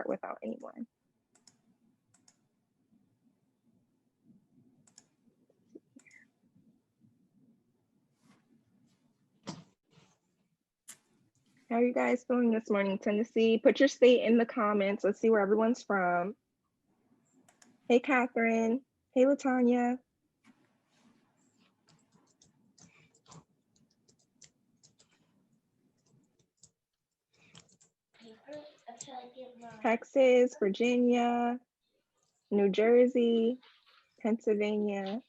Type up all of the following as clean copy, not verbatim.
without anyone. How are you guys feeling this morning? Tennessee, put your state in the comments. Let's see where everyone's from. Hey, Catherine. Hey, Latanya. Texas, Virginia, New Jersey, Pennsylvania,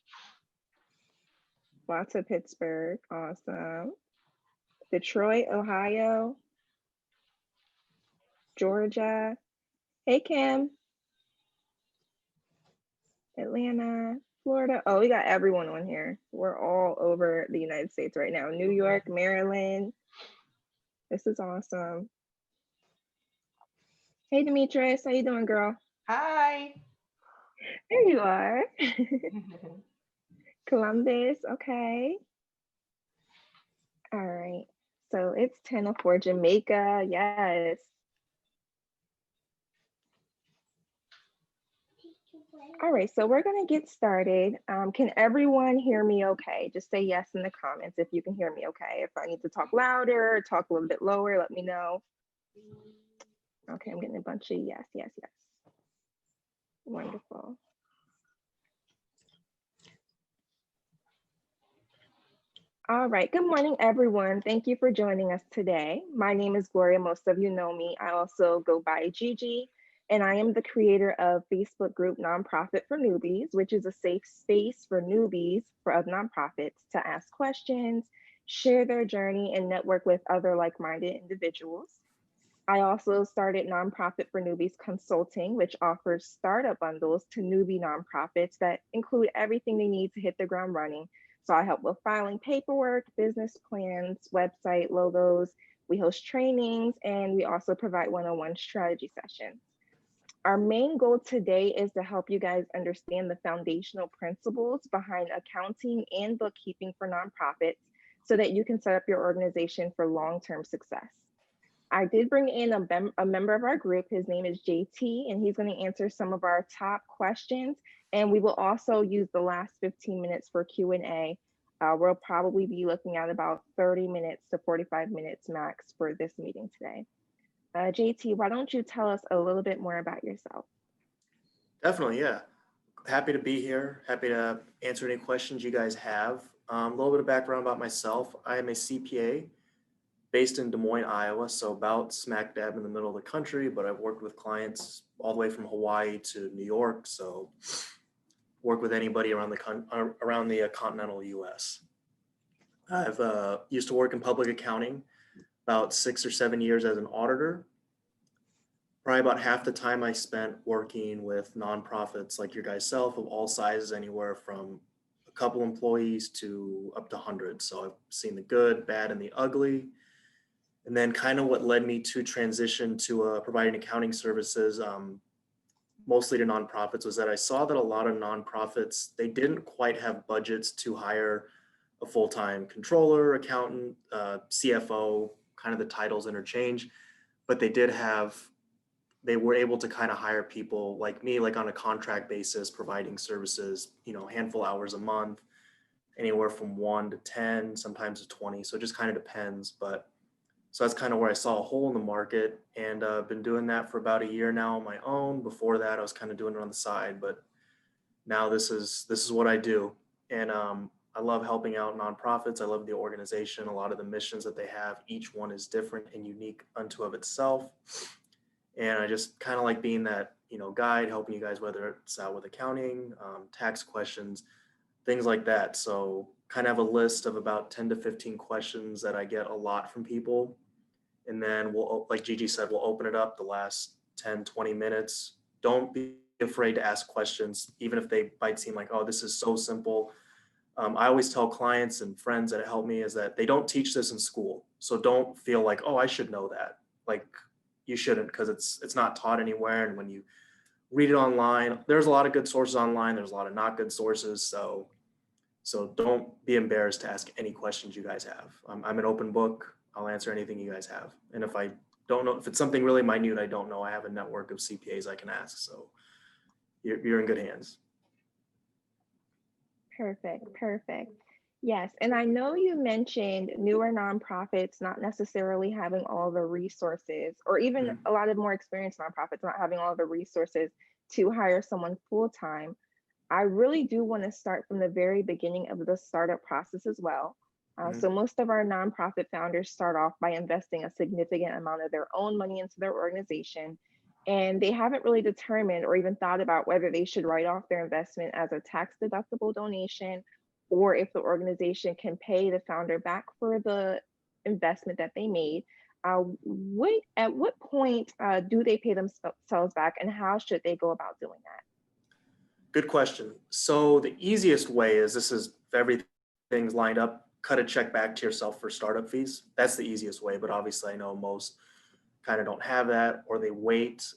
lots of Pittsburgh. Awesome. Detroit, Ohio, Georgia. Hey, Kim. Atlanta, Florida. Oh, we got everyone on here. We're all over the United States right now. New York, Maryland. This is awesome. Hey, Demetrius, how you doing, girl? Hi. There you are. Columbus, okay. All right. So it's 10:04 Jamaica. Yes. All right, so we're going to get started. Can everyone hear me okay? Just say yes in the comments if you can hear me okay. If I need to talk louder or talk a little bit lower, let me know. Okay, I'm getting a bunch of yes, yes, yes. Wonderful. All right, good morning, everyone. Thank you for joining us today. My name is Gloria. Most of you know me. I also go by Gigi, and I am the creator of Facebook group Nonprofit for Newbies, which is a safe space for newbies of nonprofits to ask questions, share their journey, and network with other like-minded individuals. I also started Nonprofit for Newbies Consulting, which offers startup bundles to newbie nonprofits that include everything they need to hit the ground running. So I help with filing paperwork, business plans, website logos. We host trainings, and we also provide one-on-one strategy sessions. Our main goal today is to help you guys understand the foundational principles behind accounting and bookkeeping for nonprofits so that you can set up your organization for long-term success. I did bring in a member of our group. His name is JT, and he's going to answer some of our top questions. And we will also use the last 15 minutes for Q&A. We'll probably be looking at about 30 minutes to 45 minutes max for this meeting today. JT, why don't you tell us a little bit more about yourself? Definitely, yeah. Happy to be here. Happy to answer any questions you guys have. A little bit of background about myself. I am a CPA based in Des Moines, Iowa, so about smack dab in the middle of the country, but I've worked with clients all the way from Hawaii to New York, so work with anybody around the continental US. I've used to work in public accounting, about 6 or 7 years as an auditor. Probably about half the time I spent working with nonprofits like your guys' self of all sizes, anywhere from a couple employees to up to hundreds. So I've seen the good, bad, and the ugly. And then kind of what led me to transition to providing accounting services, mostly to nonprofits, was that I saw that a lot of nonprofits, they didn't quite have budgets to hire a full-time controller, accountant, CFO, kind of the titles interchange, but they were able to kind of hire people like me, like on a contract basis, providing services, handful hours a month, anywhere from 1 to 10, sometimes to 20. So it just kind of depends. So that's kind of where I saw a hole in the market, and I've been doing that for about a year now on my own. Before that, I was kind of doing it on the side, but now this is what I do. And I love helping out nonprofits. I love the organization. A lot of the missions that they have, each one is different and unique unto of itself. And I just kind of like being that, guide, helping you guys, whether it's out with accounting, tax questions, things like that. So kind of have a list of about 10 to 15 questions that I get a lot from people. And then we'll, like Gigi said, we'll open it up the last 10, 20 minutes. Don't be afraid to ask questions, even if they might seem like, oh, this is so simple. I always tell clients and friends that help me is that they don't teach this in school. So don't feel like, oh, I should know that. Like, you shouldn't, because it's not taught anywhere. And when you read it online, there's a lot of good sources online. There's a lot of not good sources. So don't be embarrassed to ask any questions you guys have. I'm an open book. I'll answer anything you guys have. And if I don't know if it's something really minute. I don't know. I have a network of CPAs I can ask. So you're in good hands. Perfect, perfect. Yes, and I know you mentioned newer nonprofits not necessarily having all the resources, or even Mhm. a lot of more experienced nonprofits not having all the resources to hire someone full time. I really do want to start from the very beginning of the startup process as well. Mhm. So most of our nonprofit founders start off by investing a significant amount of their own money into their organization, and they haven't really determined or even thought about whether they should write off their investment as a tax deductible donation, or if the organization can pay the founder back for the investment that they made. At what point do they pay themselves back, and how should they go about doing that? Good question. So the easiest way is this is if everything's lined up, cut a check back to yourself for startup fees. That's the easiest way, but obviously I know most kind of don't have that or they wait.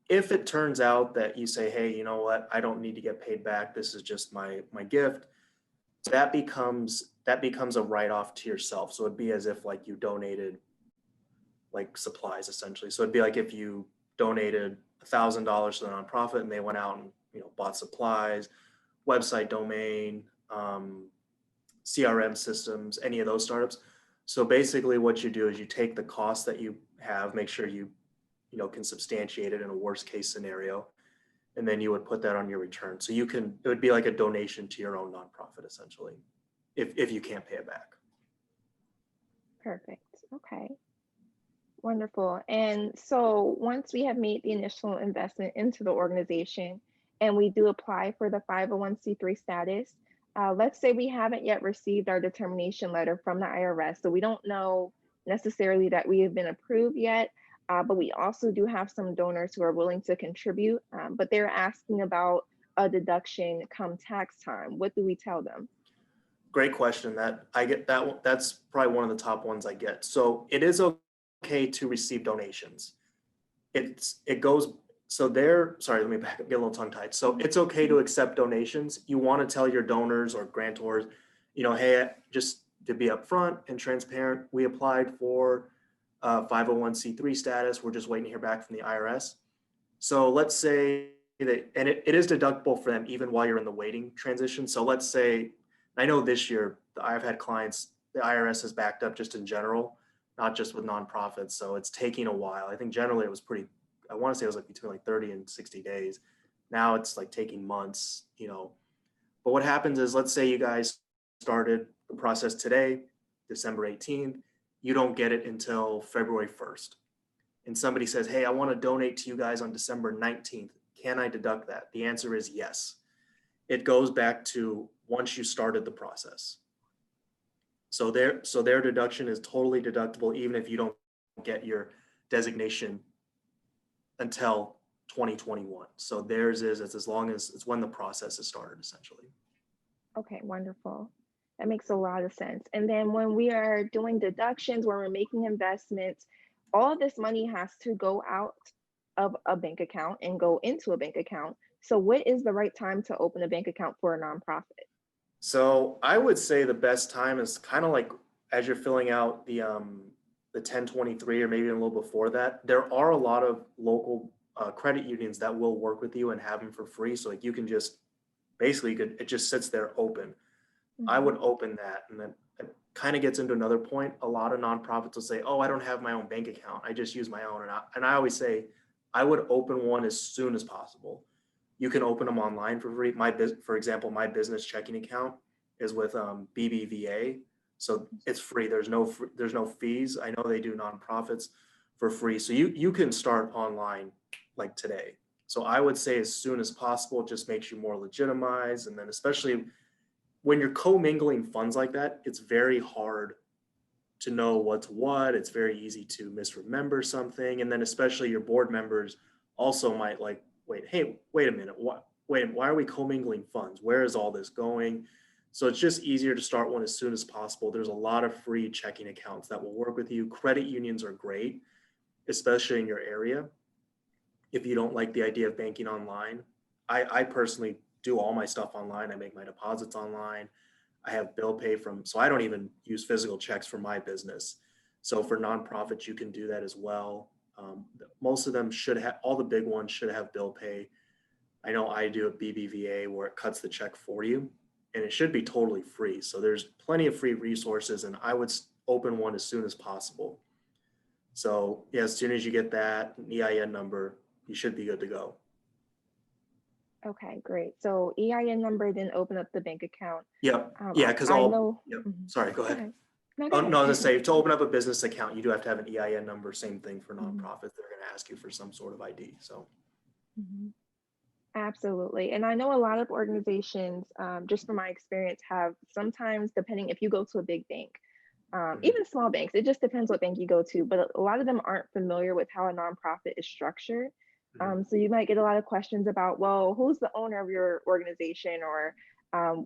If it turns out that you say, hey, you know what, I don't need to get paid back. This is just my gift. That becomes a write-off to yourself. So it'd be as if like you donated like supplies essentially. So it'd be like if you donated $1,000 to the nonprofit and they went out and bought supplies, website domain, CRM systems, any of those startups. So basically, what you do is you take the cost that you have, make sure you can substantiate it in a worst case scenario, and then you would put that on your return. So it would be like a donation to your own nonprofit essentially, if you can't pay it back. Perfect. Okay. Wonderful. And so once we have made the initial investment into the organization and we do apply for the 501(c)(3) status, let's say we haven't yet received our determination letter from the IRS. So we don't know necessarily that we have been approved yet, but we also do have some donors who are willing to contribute, but they're asking about a deduction come tax time. What do we tell them? Great question. That I get that that's probably one of the top ones I get. So it is okay to receive donations. It goes so there. Sorry, let me back up, get a little tongue tied. So it's okay to accept donations. You want to tell your donors or grantors, hey, just to be upfront and transparent, we applied for 501(c)(3) status. We're just waiting to hear back from the IRS. So let's say that, and it is deductible for them even while you're in the waiting transition. So let's say, I know this year I've had clients, the IRS has backed up just in general, not just with nonprofits. So it's taking a while. I think generally it was I want to say it was like between like 30 and 60 days. Now it's like taking months. But what happens is, let's say you guys started the process today, December 18th, you don't get it until February 1st. And somebody says, hey, I want to donate to you guys on December 19th. Can I deduct that? The answer is yes. It goes back to once you started the process. So their deduction is totally deductible, even if you don't get your designation until 2021. So theirs is it's as long as it's when the process is started, essentially. Okay, wonderful. That makes a lot of sense. And then when we are doing deductions, when we're making investments, all of this money has to go out of a bank account and go into a bank account. So what is the right time to open a bank account for a nonprofit? So I would say the best time is kind of like as you're filling out the 1023 or maybe even a little before that. There are a lot of local credit unions that will work with you and have them for free. So like you can just basically it just sits there open. I Mhm. would open that, and then it kind of gets into another point. A lot of nonprofits will say, "Oh, I don't have my own bank account. I just use my own." And I always say, I would open one as soon as possible. You can open them online for free. For example, my business checking account is with BBVA, so it's free. There's no fees. I know they do nonprofits for free, so you can start online like today. So I would say as soon as possible. It just makes you more legitimized, and then especially when you're commingling funds like that, it's very hard to know what's what. It's very easy to misremember something. And then especially your board members also might like, wait a minute. Why are we commingling funds? Where is all this going? So it's just easier to start one as soon as possible. There's a lot of free checking accounts that will work with you. Credit unions are great, especially in your area. If you don't like the idea of banking online, I personally do all my stuff online. I make my deposits online. I have bill pay so I don't even use physical checks for my business. So for nonprofits, you can do that as well. Most of them should have, all the big ones should have bill pay. I know I do a BBVA where it cuts the check for you, and it should be totally free. So there's plenty of free resources, and I would open one as soon as possible. So yeah, as soon as you get that EIN number, you should be good to go. Okay, great. So EIN number, then open up the bank account. Yep. Yeah, because I all, know. yep. Mhm. Sorry, go Go ahead. ahead. No, Oh, go no, I was ahead. gonna say, to open up a business account, you do have to have an EIN number, same thing for Mhm. nonprofits. They're gonna ask you for some sort of ID, so. Mhm. Absolutely. And I know a lot of organizations, just from my experience, have sometimes, depending if you go to a big bank, Mhm. even small banks, it just depends what bank you go to, but a lot of them aren't familiar with how a nonprofit is structured. Mhm. So you might get a lot of questions about, well, who's the owner of your organization? Or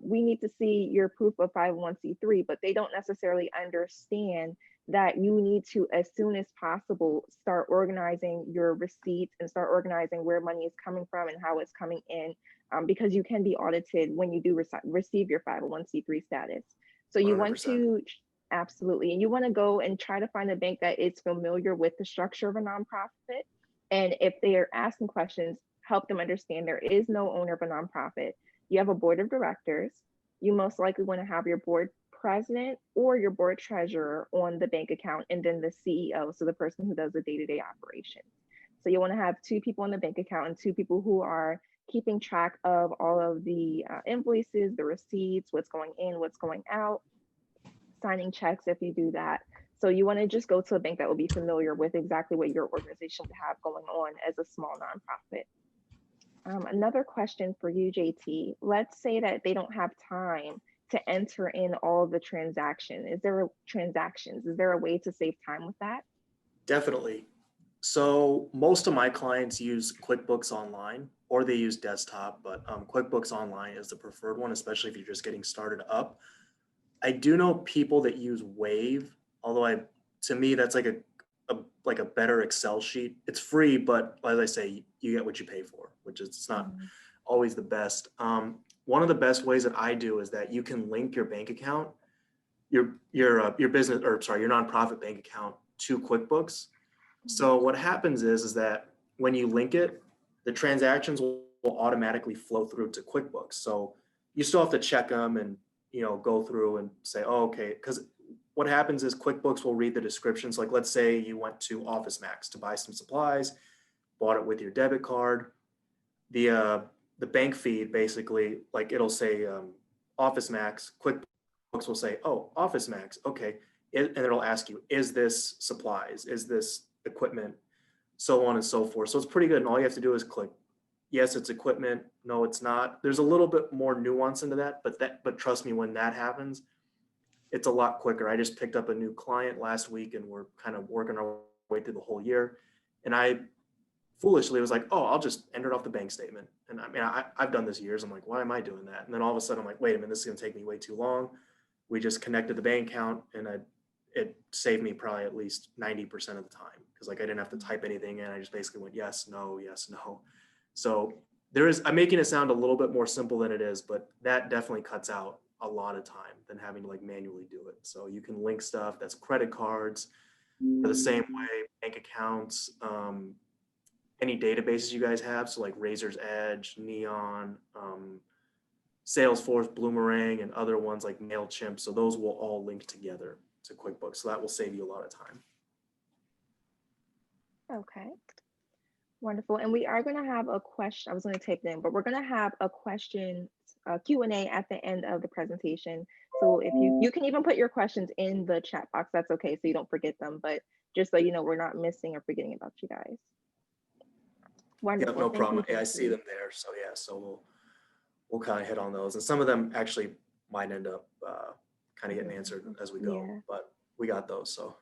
we need to see your proof of 501c3, but they don't necessarily understand that you need to, as soon as possible, start organizing your receipts and start organizing where money is coming from and how it's coming in, because you can be audited when you do receive your 501c3 status. So you want 100%. to, absolutely, and you want to go and try to find a bank that is familiar with the structure of a nonprofit. And if they are asking questions, help them understand there is no owner of a nonprofit. You have a board of directors. You most likely want to have your board president or your board treasurer on the bank account, and then the CEO, so the person who does the day-to-day operations. So you want to have two people on the bank account and two people who are keeping track of all of the invoices, the receipts, what's going in, what's going out, signing checks if you do that. So you want to just go to a bank that will be familiar with exactly what your organization would have going on as a small nonprofit. Another question for you, JT. Let's say that they don't have time to enter in all the transactions. Is there a way to save time with that? Definitely. So most of my clients use QuickBooks Online or they use desktop, but QuickBooks Online is the preferred one, especially if you're just getting started up. I do know people that use Wave, although to me, that's like like a better Excel sheet. It's free, but as I say, you get what you pay for, which is it's not Mhm. always the best. One of the best ways that I do is that you can link your bank account, your business, or sorry, your nonprofit bank account to QuickBooks. So what happens is that when you link it, the transactions will automatically flow through to QuickBooks. So you still have to check them and go through and say, oh, okay, because what happens is QuickBooks will read the descriptions. Like let's say you went to Office Max to buy some supplies, bought it with your debit card. The bank feed basically, like it'll say Office Max. QuickBooks will say, oh, Office Max, okay, and it'll ask you, is this supplies? Is this equipment? So on and so forth. So it's pretty good. And all you have to do is click, yes, it's equipment. No, it's not. There's a little bit more nuance into that, but trust me, when that happens, it's a lot quicker. I just picked up a new client last week and we're kind of working our way through the whole year. And I foolishly was like, oh, I'll just enter it off the bank statement. And I mean, I've done this years. I'm like, why am I doing that? And then all of a sudden I'm like, wait a minute, this is going to take me way too long. We just connected the bank account and it saved me probably at least 90% of the time. Cause like I didn't have to type anything in. I just basically went, yes, no, yes, no. So I'm making it sound a little bit more simple than it is, but that definitely cuts out a lot of time than having to like manually do it. So you can link stuff that's credit cards for the same way, bank accounts, any databases you guys have. So like Razor's Edge, Neon, Salesforce, Bloomerang, and other ones like MailChimp. So those will all link together to QuickBooks. So that will save you a lot of time. Okay, wonderful. And we are going to have a question. I was going to take them, but we're going to have a question Q&A at the end of the presentation. So if you can even put your questions in the chat box, that's okay, so you don't forget them. But just so you know, we're not missing or forgetting about you guys. Wonderful. No Thank you, problem. Yeah, I see JT. them there. So yeah, so we'll kind of hit on those, and some of them actually might end up kind of getting answered as we go, Yeah. but we got those. So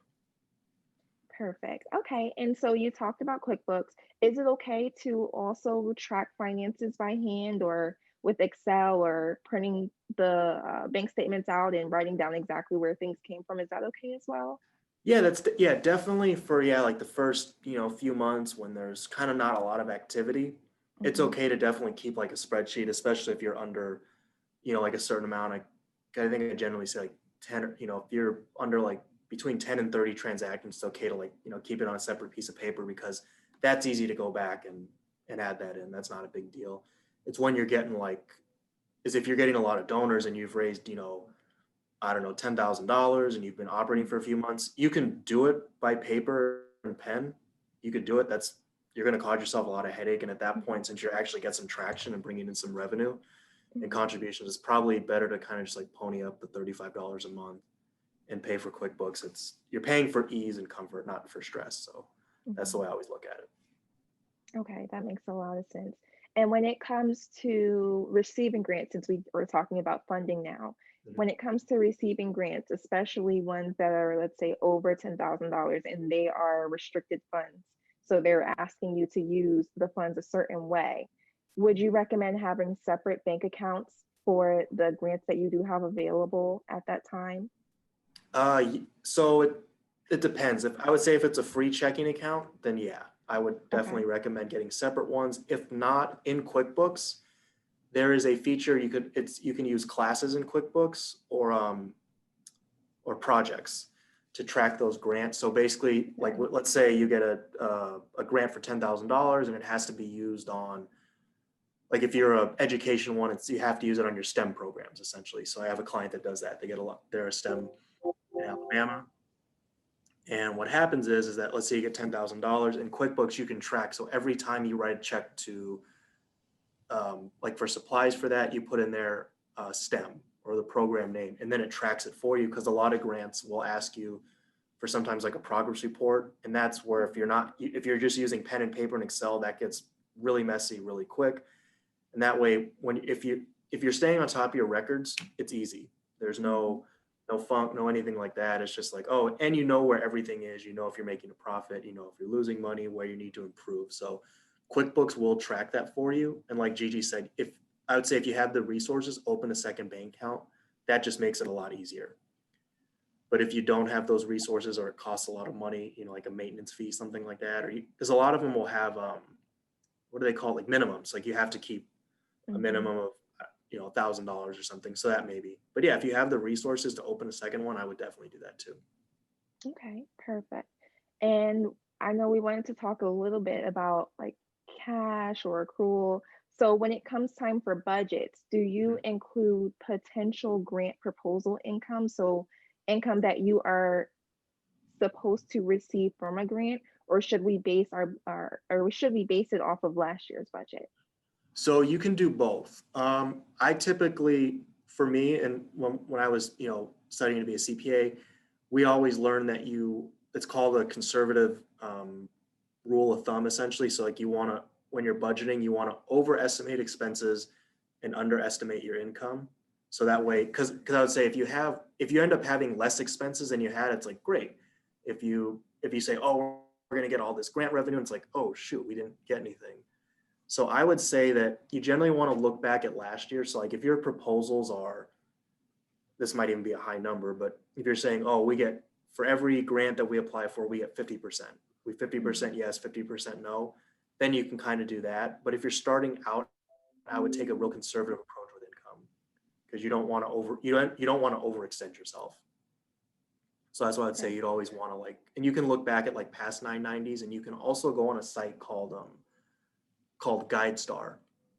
Perfect. Okay. And so you talked about QuickBooks. Is it okay to also track finances by hand or with Excel or printing the bank statements out and writing down exactly where things came from? Is that okay as well? yeah, yeah, definitely for like the first few months when there's kind of not a lot of activity. It's Mhm. okay to definitely keep like a spreadsheet, especially if you're under like a certain amount. I think I generally say like 10, or if you're under like between 10 and 30 transactions, it's okay to like, keep it on a separate piece of paper because that's easy to go back and add that in. That's not a big deal. It's when you're getting is if you're getting a lot of donors and you've raised, I don't know, $10,000 and you've been operating for a few months, you can do it by paper and pen. You could do it. You're going to cause yourself a lot of headache. And at that point, since you're actually get some traction and bringing in some revenue and contributions, it's probably better to kind of just like pony up the $35 a month and pay for QuickBooks. You're paying for ease and comfort, not for stress. So that's the way I always look at it. Okay, that makes a lot of sense. And when it comes to receiving grants, since we're talking about funding now, when it comes to receiving grants, especially ones that are, let's say, over $10,000 and they are restricted funds, so they're asking you to use the funds a certain way, would you recommend having separate bank accounts for the grants that you do have available at that time? So it depends. I would say if it's a free checking account, then yeah, I would definitely recommend getting separate ones. If not, in QuickBooks, there is a feature you can use classes in QuickBooks or projects to track those grants. So basically, like let's say you get a grant for $10,000 and it has to be used on, like if you're an education one, you have to use it on your STEM programs essentially. So I have a client that does that. They're a STEM in Alabama. And what happens is that let's say you get $10,000 in QuickBooks, you can track. So every time you write a check to, like for supplies for that, you put in there STEM or the program name, and then it tracks it for you because a lot of grants will ask you for sometimes like a progress report. And that's where if you're just using pen and paper and Excel, that gets really messy really quick. And that way, if you're staying on top of your records, it's easy. There's no funk, no anything like that. It's just like, oh, and you know where everything is. You know if you're making a profit, you know if you're losing money, where you need to improve. So QuickBooks will track that for you. And like Gigi said, I would say if you have the resources, open a second bank account. That just makes it a lot easier. But if you don't have those resources or it costs a lot of money, like a maintenance fee, something like that, because a lot of them will have, what do they call it? Like minimums. Like you have to keep a minimum of, $1,000 or something. So that maybe, but yeah, if you have the resources to open a second one, I would definitely do that too. Okay, perfect. And I know we wanted to talk a little bit about like cash or accrual. So when it comes time for budgets, do you include potential grant proposal income? So income that you are supposed to receive from a grant, or should we base or should we base it off of last year's budget? So you can do both. I typically, for me, and when I was, studying to be a CPA, we always learn that it's called a conservative rule of thumb, essentially. So like when you're budgeting, you want to overestimate expenses and underestimate your income. So that way, because I would say if you end up having less expenses than you had, it's like great. If you say, oh, we're going to get all this grant revenue, it's like, oh shoot, we didn't get anything. So I would say that you generally want to look back at last year. So like if your proposals this might even be a high number, but if you're saying, oh, for every grant that we apply for, we get 50%. We 50% yes, 50% no, then you can kind of do that. But if you're starting out, I would take a real conservative approach with income because you don't want to overextend yourself. So that's why I'd say you'd always want to and you can look back at like past 990s, and you can also go on a site called GuideStar,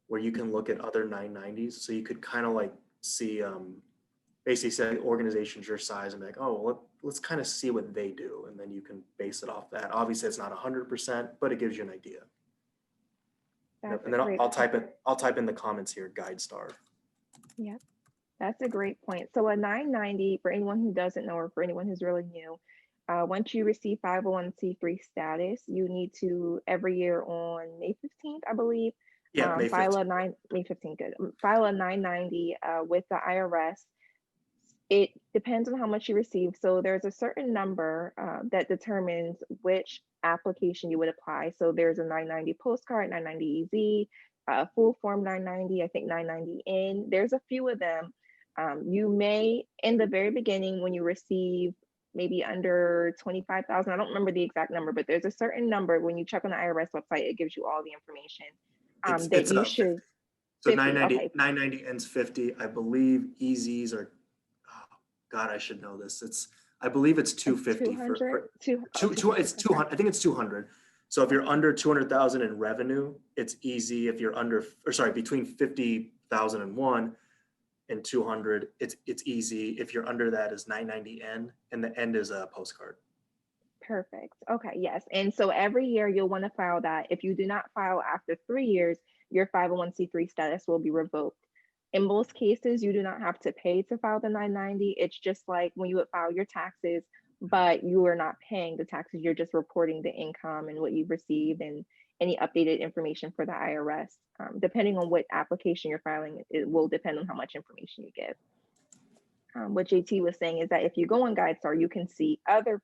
where you can look at other 990s. So you could kind of like see, basically say organizations your size and be like, oh, well, let's kind of see what they do. And then you can base it off that. Obviously it's not 100%, but it gives you an idea. And then I'll type in the comments here, GuideStar. Yeah, that's a great point. So a 990, for anyone who doesn't know, or for anyone who's really new, once you receive 501c3 status, you need to every year on May 15th, I believe, Yeah, May 15th. May 15th, good. File a 990 with the IRS. It depends on how much you receive. So there's a certain number that determines which application you would apply. So there's a 990 postcard, 990 EZ, full form 990, I think 990N. There's a few of them. You may, in the very beginning, when you receive maybe under 25,000, I don't remember the exact number, but there's a certain number when you check on the IRS website, it gives you all the information that you should. So 990, okay. 990 ends 50. I believe EZs are, oh God, I should know this. I believe it's It's 250 200, it's 250. 200. I think it's 200. So if you're under 200,000 in revenue, it's easy. If you're under, or sorry, between 50,001 and 200, it's easy. If you're under that is 990N, and the end is a postcard. Perfect. Okay, yes. And so every year you'll want to file that. If you do not file after 3 years, your 501c3 status will be revoked. In most cases, you do not have to pay to file the 990. It's just like when you would file your taxes, but you are not paying the taxes. You're just reporting the income and what you've received and any updated information for the IRS. Depending on what application you're filing, it will depend on how much information you give. What JT was saying is that if you go on GuideStar, you can see other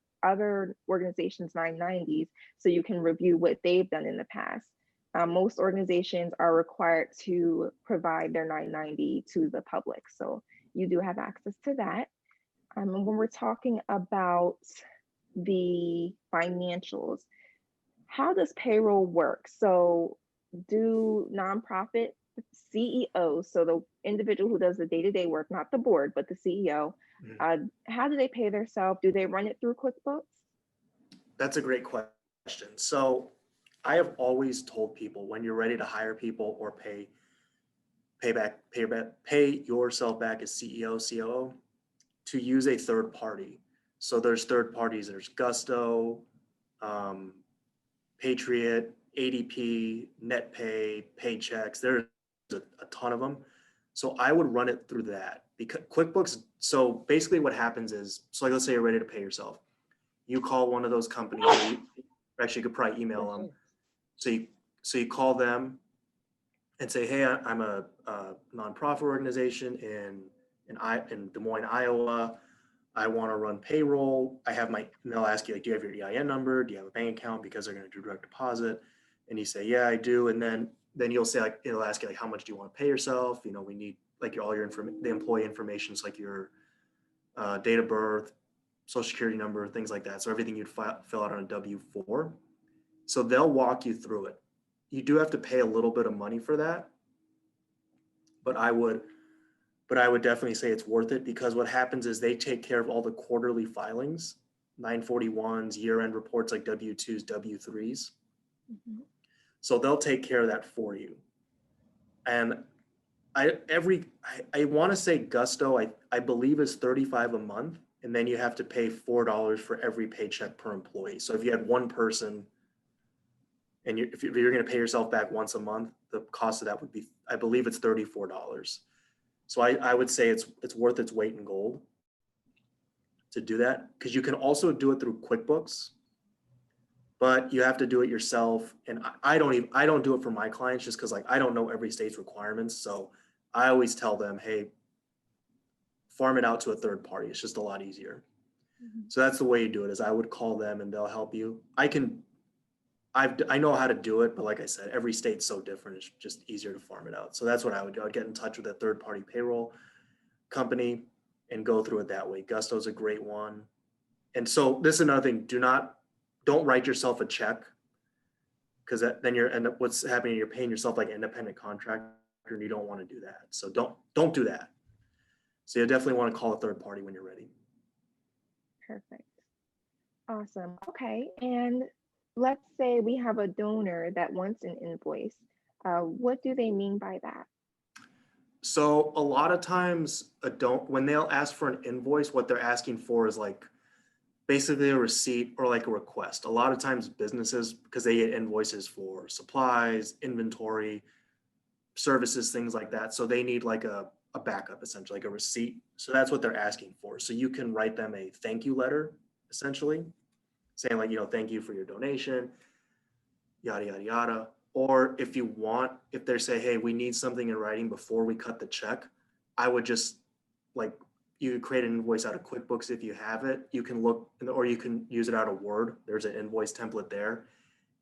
organizations' 990s, so you can review what they've done in the past. Most organizations are required to provide their 990 to the public, so you do have access to that. And when we're talking about the financials, how does payroll work? So do nonprofit CEOs, so the individual who does the day-to-day work, not the board, but the CEO, how do they pay themselves? Do they run it through QuickBooks? That's a great question. So I have always told people when you're ready to hire people or pay yourself back as CEO, COO, to use a third party. So there's third parties. There's Gusto, Patriot, ADP, NetPay, Paychecks. There's a ton of them. So I would run it through that because QuickBooks. So basically, what happens is, so like let's say you're ready to pay yourself. You call one of those companies. Actually, you could probably email them. So you call them and say, hey, I'm a nonprofit organization in Des Moines, Iowa. I want to run payroll. And they'll ask you, like, do you have your EIN number? Do you have a bank account? Because they're going to do direct deposit. And you say, yeah, I do. And then you'll say, like, it'll ask you, like, how much do you want to pay yourself? You know, we need like all your the employee information, so like your date of birth, social security number, things like that. So everything you'd fill out on a W-4. So they'll walk you through it. You do have to pay a little bit of money for that, but I would definitely say it's worth it, because what happens is they take care of all the quarterly filings, 941s, year-end reports like W-2s, W-3s. Mm-hmm. So they'll take care of that for you. And I want to say Gusto, I believe is $35 a month, and then you have to pay $4 for every paycheck per employee. So if you had one person and if you're going to pay yourself back once a month, the cost of that would be, I believe it's $34. So I would say it's worth its weight in gold to do that, because you can also do it through QuickBooks, but you have to do it yourself. And I don't do it for my clients just because, like, I don't know every state's requirements. So I always tell them, hey, farm it out to a third party. It's just a lot easier. Mm-hmm. So that's the way you do it, is I would call them and they'll help you. I know how to do it, but like I said, every state's so different. It's just easier to farm it out. So that's what I would do. I'd get in touch with a third party payroll company and go through it that way. Gusto's a great one. And so this is another thing. Don't write yourself a check, because then what's happening, you're paying yourself like an independent contractor, and you don't want to do that. So don't do that. So you definitely want to call a third party when you're ready. Perfect. Awesome. Okay. And let's say we have a donor that wants an invoice. What do they mean by that? So a lot of times when they'll ask for an invoice, what they're asking for is like basically a receipt or like a request. A lot of times businesses, because they get invoices for supplies, inventory, services, things like that. So they need like a backup, essentially, like a receipt. So that's what they're asking for. So you can write them a thank you letter, essentially, saying like, thank you for your donation, yada, yada, yada. Or if they say, hey, we need something in writing before we cut the check, I would just you create an invoice out of QuickBooks if you have it. You can or you can use it out of Word. There's an invoice template there,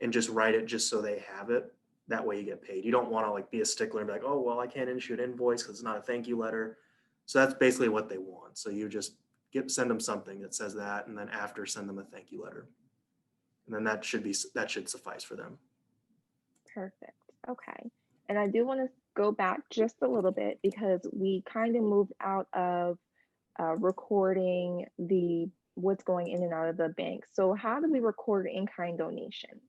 and just write it just so they have it. That way you get paid. You don't want to be a stickler and be like, oh, well, I can't issue an invoice because it's not a thank you letter. So that's basically what they want. So you just send them something that says that, and then after send them a thank you letter. And then that should suffice for them. Perfect. Okay. And I do want to go back just a little bit, because we kind of moved out of recording the what's going in and out of the bank. So how do we record in-kind donations?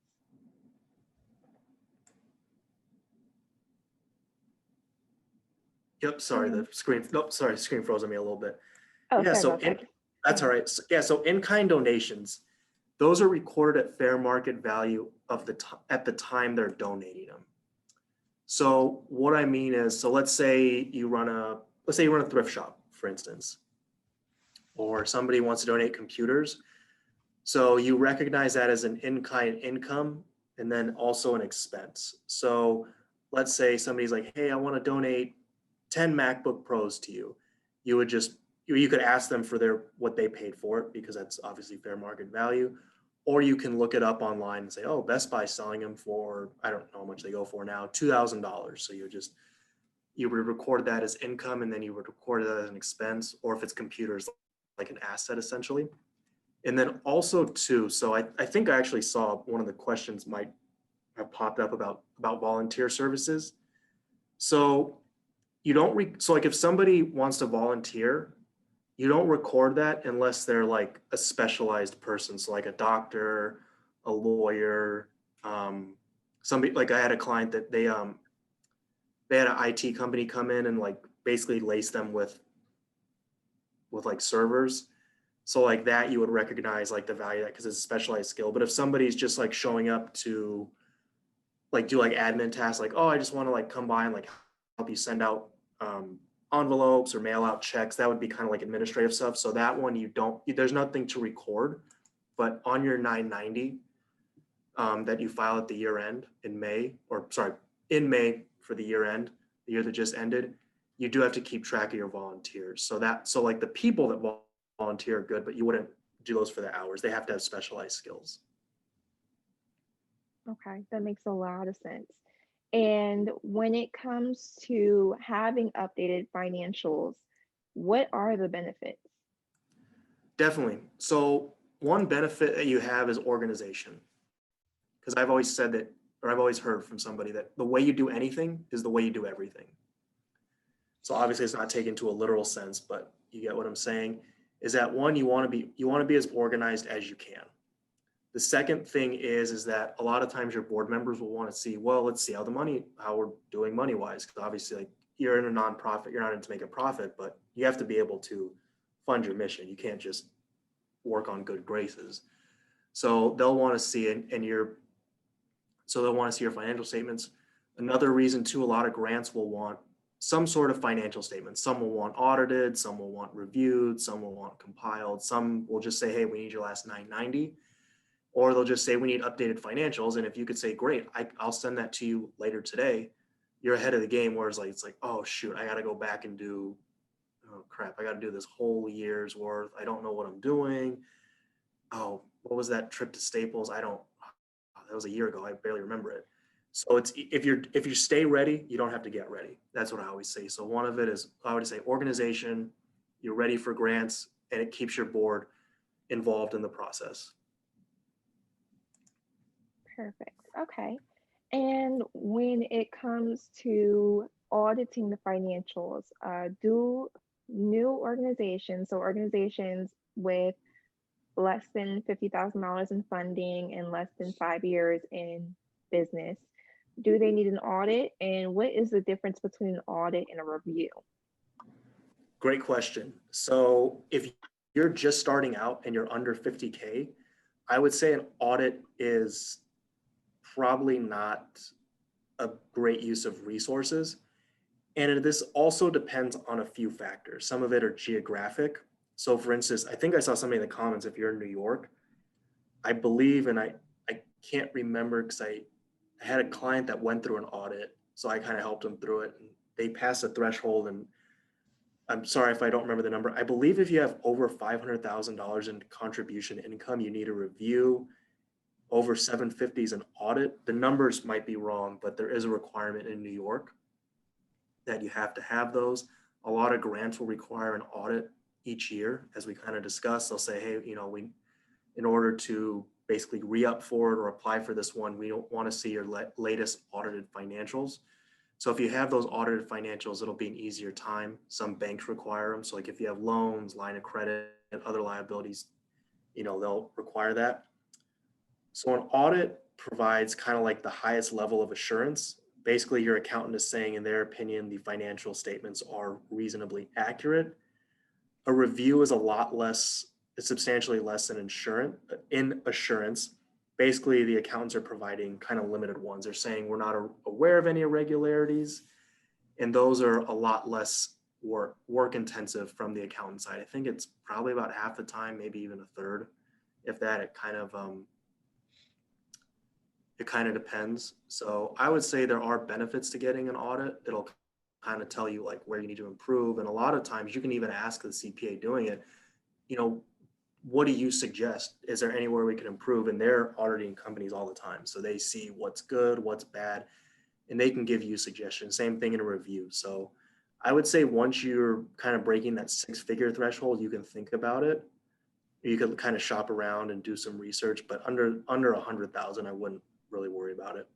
Yep, sorry, the screen, nope, sorry, screen froze on me a little bit. Oh, Yeah, sorry so about that. that's all right. Yeah, so in-kind donations, those are recorded at fair market value of at the time they're donating them. So what I mean is, so let's say you run a thrift shop, for instance, or somebody wants to donate computers. So you recognize that as an in-kind income and then also an expense. So let's say somebody's like, hey, I want to donate 10 MacBook Pros to you. You would just, you could ask them for what they paid for it, because that's obviously fair market value. Or you can look it up online and say, oh, Best Buy's selling them for, I don't know how much they go for now, $2,000. So you would record that as income, and then you would record that as an expense, or if it's computers, like an asset essentially. And then also too, so I think I actually saw one of the questions might have popped up about volunteer services. So you don't, so like if somebody wants to volunteer, you don't record that unless they're like a specialized person. So like a doctor, a lawyer, somebody, like I had a client that they had an IT company come in and like basically lace them with like servers. So like that, you would recognize like the value of that because it's a specialized skill. But if somebody's just like showing up to like do like admin tasks, like, oh, I just want to like come by and like help you send out envelopes or mail out checks, that would be kind of like administrative stuff. So that one there's nothing to record. But on your 990 that you file at the year end in May for the year end, the year that just ended, you do have to keep track of your volunteers. So like the people that volunteer are good, but you wouldn't do those for the hours. They have to have specialized skills. Okay, that makes a lot of sense. And when it comes to having updated financials, what are the benefits? Definitely. So one benefit that you have is organization. Because I've always said that, or I've always heard from somebody that the way you do anything is the way you do everything. So obviously it's not taken to a literal sense, but you get what I'm saying, is that one, you want to be as organized as you can. The second thing is that a lot of times your board members will want to see, well, let's see how we're doing money wise. Because obviously, like, you're in a nonprofit, you're not in to make a profit, but you have to be able to fund your mission. You can't just work on good graces. So they'll want to see they'll want to see your financial statements. Another reason too, a lot of grants will want some sort of financial statements. Some will want audited, some will want reviewed, some will want compiled, some will just say, hey, we need your last 990. Or they'll just say, we need updated financials. And if you could say, great, I'll send that to you later today, you're ahead of the game. Whereas like, it's like, oh shoot, I got to go back and do, oh crap, I got to do this whole year's worth. I don't know what I'm doing. Oh, what was that trip to Staples? That was a year ago. I barely remember it. So it's, if you stay ready, you don't have to get ready. That's what I always say. So one of it is, I would say, organization, you're ready for grants, and it keeps your board involved in the process. Perfect. Okay. And when it comes to auditing the financials, do new organizations, so organizations with less than $50,000 in funding and less than 5 years in business, do they need an audit? And what is the difference between an audit and a review? Great question. So if you're just starting out and you're under 50K, I would say an audit is probably not a great use of resources. And this also depends on a few factors. Some of it are geographic. So for instance, I think I saw somebody in the comments, if you're in New York, I believe, and I can't remember because I had a client that went through an audit. So I kind of helped them through it, and they passed a threshold. And I'm sorry if I don't remember the number. I believe if you have over $500,000 in contribution income, you need a review. Over 750 is an audit. The numbers might be wrong, but there is a requirement in New York that you have to have those. A lot of grants will require an audit each year, as we kind of discussed. They'll say, hey, in order to basically re-up for it or apply for this one, we don't want to see your latest audited financials. So if you have those audited financials, it'll be an easier time. Some banks require them. So like if you have loans, line of credit, and other liabilities, they'll require that. So an audit provides kind of like the highest level of assurance. Basically, your accountant is saying, in their opinion, the financial statements are reasonably accurate. A review is a lot less, it's substantially less than in assurance. Basically, the accountants are providing kind of limited ones. They're saying we're not aware of any irregularities, and those are a lot less work intensive from the accountant side. I think it's probably about half the time, maybe even a third, if that. It kind of depends. So I would say there are benefits to getting an audit. It'll kind of tell you like where you need to improve. And a lot of times you can even ask the CPA doing it, you know, what do you suggest? Is there anywhere we can improve? And they're auditing companies all the time. So they see what's good, what's bad, and they can give you suggestions. Same thing in a review. So I would say once you're kind of breaking that 6-figure threshold, you can think about it. You could kind of shop around and do some research, but under 100,000, I wouldn't really worry about it.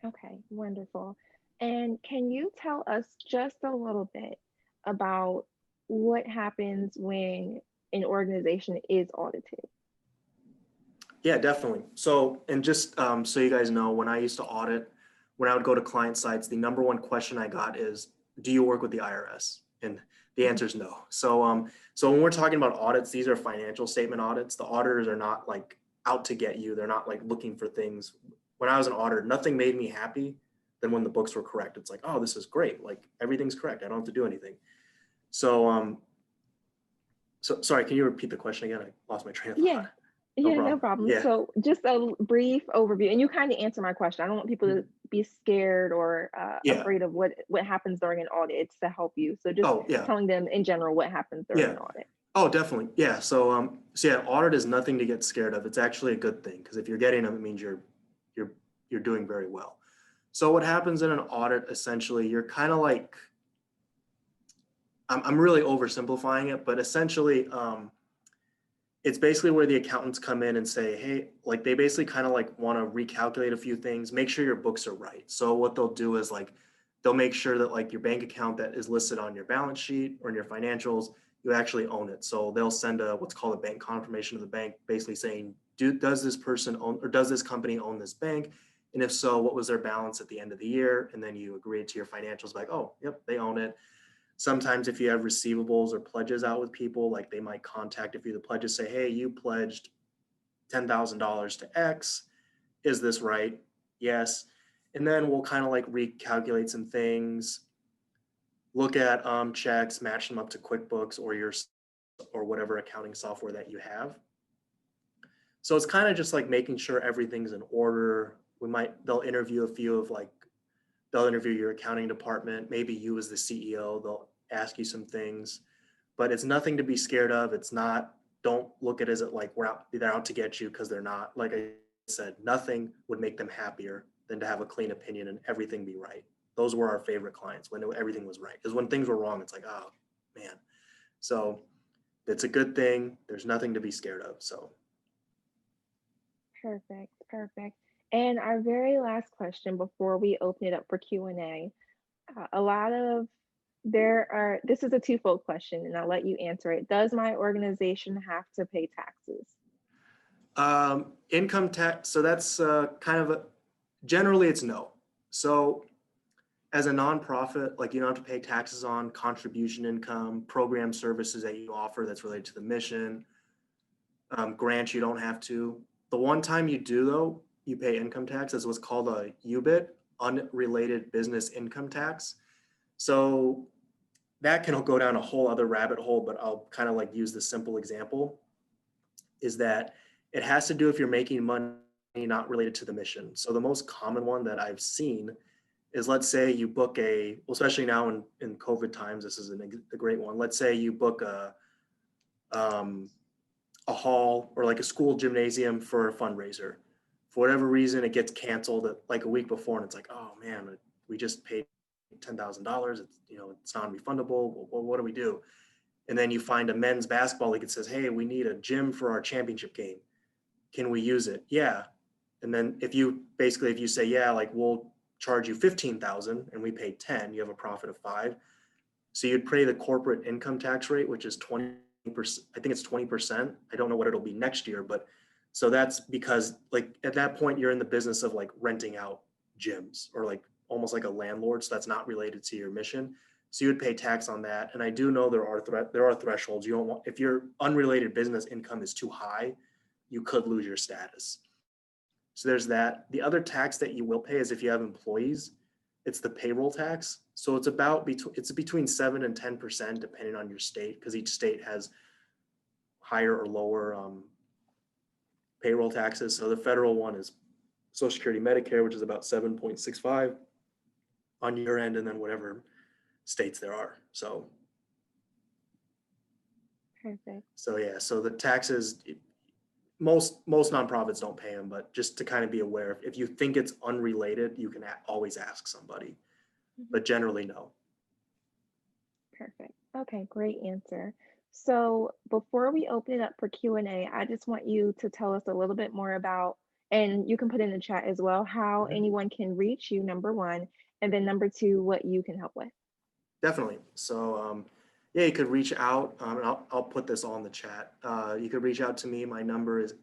Okay, wonderful. And can you tell us just a little bit about what happens when an organization is audited? Yeah, definitely. So, and just so you guys know, when I used to audit, when I would go to client sites, the number one question I got is, do you work with the IRS? And the answer is no. So when we're talking about audits, these are financial statement audits. The auditors are not like out to get you. They're not like looking for things. When I was an auditor, nothing made me happy than when the books were correct. It's like, oh, this is great. Like everything's correct. I don't have to do anything. So sorry, can you repeat the question again? I lost my train of Yeah, thought. No yeah, no problem. problem. Yeah. So just a brief overview, and you kind of answer my question. I don't want people to be scared or Yeah. afraid of what happens during an audit. It's to help you. So just Oh, yeah. telling them in general what happens during Yeah. an audit. Oh, definitely. Yeah. So yeah, audit is nothing to get scared of. It's actually a good thing because if you're getting them, it means you're doing very well. So what happens in an audit, essentially, you're kind of like, I'm really oversimplifying it, but essentially, it's basically where the accountants come in and say, hey, like they basically kind of like want to recalculate a few things, make sure your books are right. So what they'll do is like, they'll make sure that like your bank account that is listed on your balance sheet or in your financials, you actually own it. So they'll send what's called a bank confirmation to the bank, basically saying, does this person own, or does this company own this bank? And if so, what was their balance at the end of the year? And then you agree to your financials like, oh, yep, they own it. Sometimes if you have receivables or pledges out with people, like they might contact, if you the pledges say, hey, you pledged $10,000 to X, is this right? Yes. And then we'll kind of like recalculate some things, look at checks, match them up to Quickbooks or whatever accounting software that you have. So it's kind of just like making sure everything's in order. They'll interview they'll interview your accounting department, maybe you as the CEO, they'll ask you some things, but it's nothing to be scared of. It's not, don't look at it as like they're out to get you, because they're not. Like I said, nothing would make them happier than to have a clean opinion and everything be right. Those were our favorite clients when everything was right. Because when things were wrong, it's like, oh man. So it's a good thing. There's nothing to be scared of. So Perfect, perfect. And our very last question before we open it up for Q&A, a lot of this is a twofold question, and I'll let you answer it. Does my organization have to pay taxes? income tax. So that's generally it's no. So as a nonprofit, like you don't have to pay taxes on contribution income, program services that you offer that's related to the mission, grants you don't have to. The one time you do though, you pay income tax. That's what's called a UBIT, unrelated business income tax. So that can go down a whole other rabbit hole, but I'll kind of like use the simple example is that it has to do if you're making money not related to the mission. So the most common one that I've seen is, let's say you book especially now in COVID times, this is a great one. Let's say you book a hall or like a school gymnasium for a fundraiser. For whatever reason, it gets canceled like a week before, and it's like, oh man, we just paid $10,000. It's non-refundable. Well, what do we do? And then you find a men's basketball league that says, hey, we need a gym for our championship game. Can we use it? Yeah. And then if you say, yeah, like we'll charge you 15,000 and we pay 10, you have a profit of 5. So you'd pay the corporate income tax rate, which is I think it's 20%. I don't know what it'll be next year, but so that's because like at that point you're in the business of like renting out gyms or like almost like a landlord. So that's not related to your mission. So you would pay tax on that. And I do know there are thresholds. You don't want, if your unrelated business income is too high, you could lose your status. So there's that. The other tax that you will pay is if you have employees, it's the payroll tax. So it's between 7 and 10% depending on your state, because each state has higher or lower payroll taxes. So the federal one is Social Security, Medicare, which is about 7.65 on your end, and then whatever states there are. So Perfect. yeah, so the taxes, most nonprofits don't pay them, but just to kind of be aware, if you think it's unrelated, you can always ask somebody, but generally no. Perfect. Okay, great answer. So before we open it up for Q&A, I just want you to tell us a little bit more about, and you can put in the chat as well, how anyone can reach you, number one, and then number two, what you can help with. Definitely. So yeah, you could reach out, and I'll put this all in the chat. You could reach out to me. My number is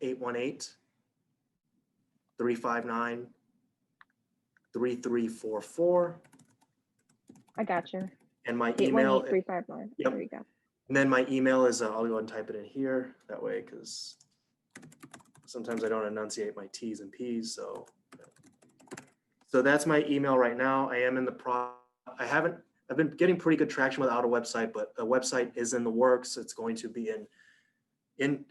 818-359-3344. I got you. And my email, 818-359. yep. There you go. And then my email is, I'll go ahead and type it in here that way, because sometimes I don't enunciate my T's and P's. So that's my email right now. I am in the I've been getting pretty good traction without a website, but a website is in the works. It's going to be in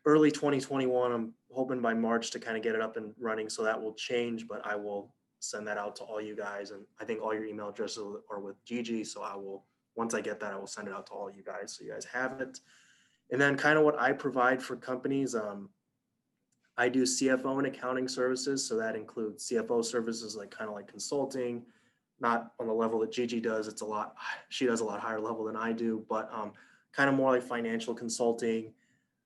early 2021. I'm hoping by March to kind of get it up and running. So that will change, but I will send that out to all you guys. And I think all your email addresses are with Gigi. So once I get that, I will send it out to all you guys so you guys have it. And then kind of what I provide for companies, I do CFO and accounting services. So that includes CFO services, like kind of like consulting, not on the level that Gigi does. She does a lot higher level than I do, but kind of more like financial consulting.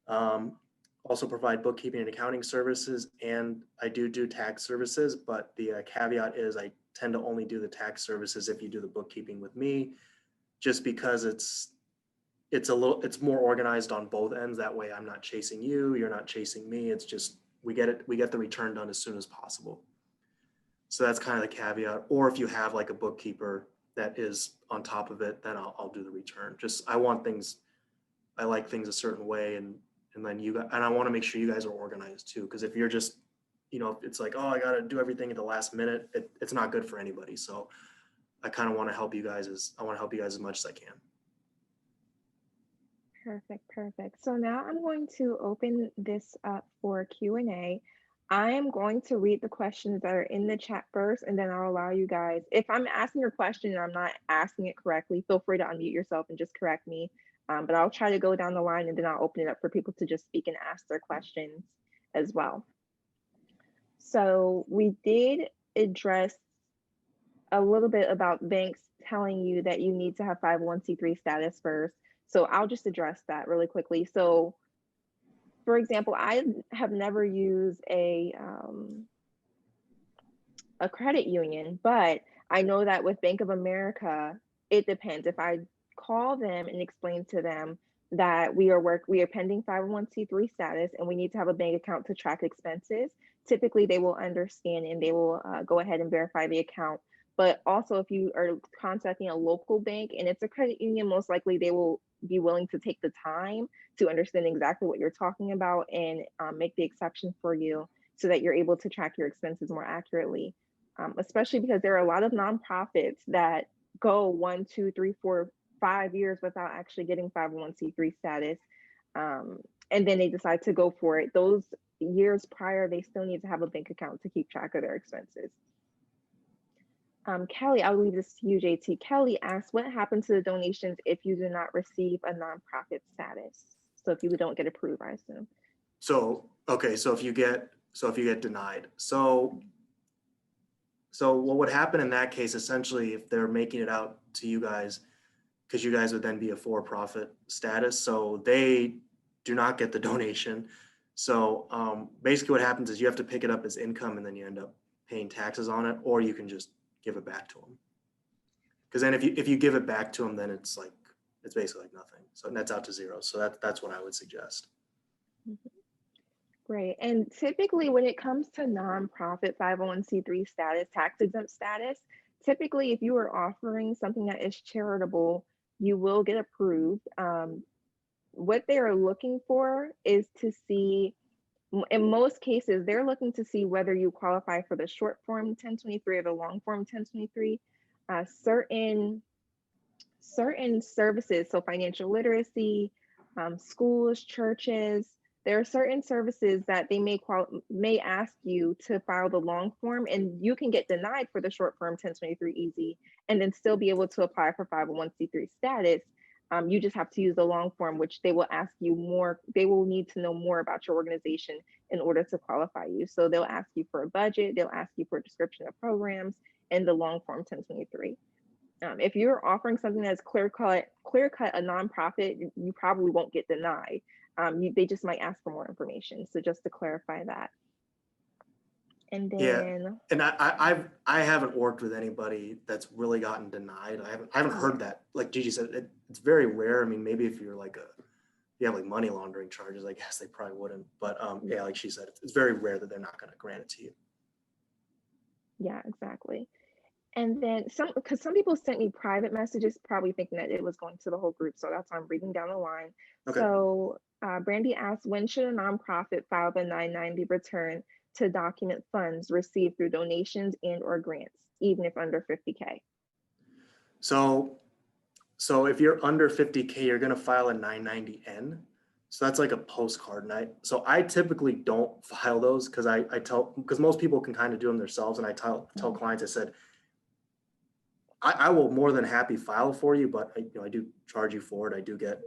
Also provide bookkeeping and accounting services, and I do tax services, but the caveat is I tend to only do the tax services if you do the bookkeeping with me, just because it's more organized on both ends. That way I'm not chasing you, you're not chasing me. It's just we get the return done as soon as possible. So that's kind of the caveat. Or if you have like a bookkeeper that is on top of it, then I'll do the return. I like things a certain way, and then I want to make sure you guys are organized too. Because if you're just, it's like, oh, I got to do everything at the last minute, it's not good for anybody. So I kind of want to help you guys as much as I can. Perfect. So now I'm going to open this up for Q&A. I am going to read the questions that are in the chat first, and then I'll allow you guys, if I'm asking your question and I'm not asking it correctly, feel free to unmute yourself and just correct me. But I'll try to go down the line, and then I'll open it up for people to just speak and ask their questions as well. So we did address a little bit about banks telling you that you need to have 501c3 status first. So I'll just address that really quickly. So for example, I have never used a credit union, but I know that with Bank of America, it depends. If I call them and explain to them that we are pending 501c3 status and we need to have a bank account to track expenses, typically they will understand and they will go ahead and verify the account. But also if you are contacting a local bank and it's a credit union, most likely they will be willing to take the time to understand exactly what you're talking about and make the exception for you so that you're able to track your expenses more accurately. Especially because there are a lot of nonprofits that go 1, 2, 3, 4, 5 years without actually getting 501c3 status. And then they decide to go for it. Those years prior, they still need to have a bank account to keep track of their expenses. Kelly, I'll leave this to you, JT. Kelly asks, what happened to the donations if you do not receive a nonprofit status? So if you don't get approved, I assume. So if you get denied. So what would happen in that case, essentially, if they're making it out to you guys, because you guys would then be a for-profit status, so they do not get the donation. So basically what happens is you have to pick it up as income and then you end up paying taxes on it, or you can just give it back to them. Because then if you give it back to them, then it's it's basically like nothing. So it nets out to zero. So that's what I would suggest. Great. And typically when it comes to nonprofit 501c3 status, tax exempt status, typically if you are offering something that is charitable, you will get approved. What they are looking for is to see, in most cases, they're looking to see whether you qualify for the short form 1023 or the long form 1023. Certain services, so financial literacy, schools, churches, there are certain services that they may ask you to file the long form, and you can get denied for the short form 1023 easy and then still be able to apply for 501c3 status. You just have to use the long form, which they will ask you more. They will need to know more about your organization in order to qualify you. So they'll ask you for a budget, they'll ask you for a description of programs, and the long form 1023. If you're offering something that's clear cut a nonprofit, you probably won't get denied. They just might ask for more information. So just to clarify that. And then and I haven't worked with anybody that's really gotten denied. I haven't heard that. Like Gigi said, it's very rare. I mean, maybe if you're like you have like money laundering charges, I guess they probably wouldn't. But yeah, like she said, it's very rare that they're not going to grant it to you. Yeah, exactly. And then because some people sent me private messages, probably thinking that it was going to the whole group. So that's why I'm reading down the line. Okay. So Brandy asked, when should a nonprofit file the 990 return to document funds received through donations and or grants, even if under 50K? So if you're under 50K, you're going to file a 990N. So that's like a postcard night. So I typically don't file those because most people can kind of do them themselves. And I tell clients, I said, I will more than happy file for you, but I do charge you for it. I do get,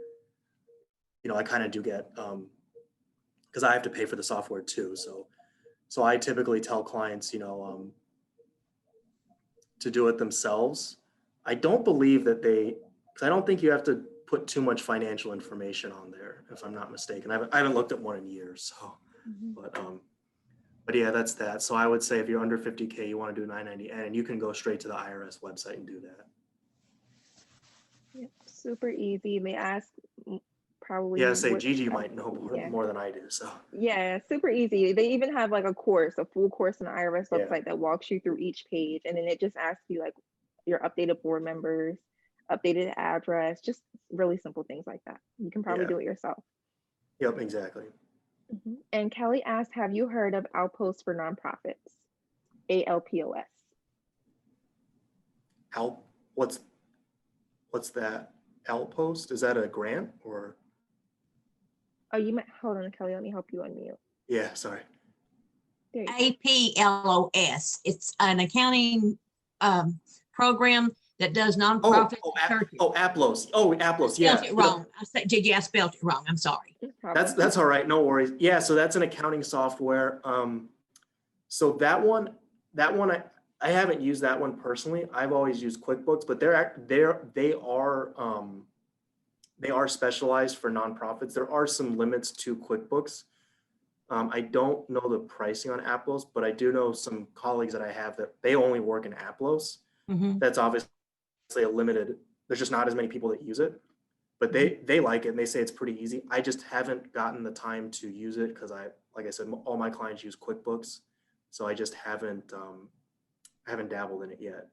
I kind of do get, because I have to pay for the software too. So I typically tell clients, to do it themselves. I don't believe that because I don't think you have to put too much financial information on there, if I'm not mistaken. I haven't looked at one in years. So, but yeah, that's that. So I would say if you're under 50K, you want to do 990N, and you can go straight to the IRS website and do that. Yep, super easy. They ask probably. Yeah, say Gigi might know more than I do. So yeah, super easy. They even have like a full course on the IRS website that walks you through each page, and then it just asks you like your updated board members, updated address, just really simple things like that. You can probably do it yourself. Yep, exactly. And Kelly asked, have you heard of Outpost for Nonprofits? ALPOS. What's that? Outpost? Is that a grant or? Oh, you might, hold on, Kelly, let me help you unmute. Yeah, sorry. APLOS. It's an accounting program that does nonprofit churches. Aplos. Oh, Aplos. Yeah. I spelled it wrong. I spelled it wrong. I'm sorry. That's all right. No worries. Yeah. So that's an accounting software. So that one, I haven't used that one personally. I've always used QuickBooks, but they are specialized for nonprofits. There are some limits to QuickBooks. I don't know the pricing on Aplos, but I do know some colleagues that I have that they only work in Aplos. That's obviously a limited, there's just not as many people that use it, but they like it and they say it's pretty easy. I just haven't gotten the time to use it because like I said, all my clients use QuickBooks. So I just haven't dabbled in it yet,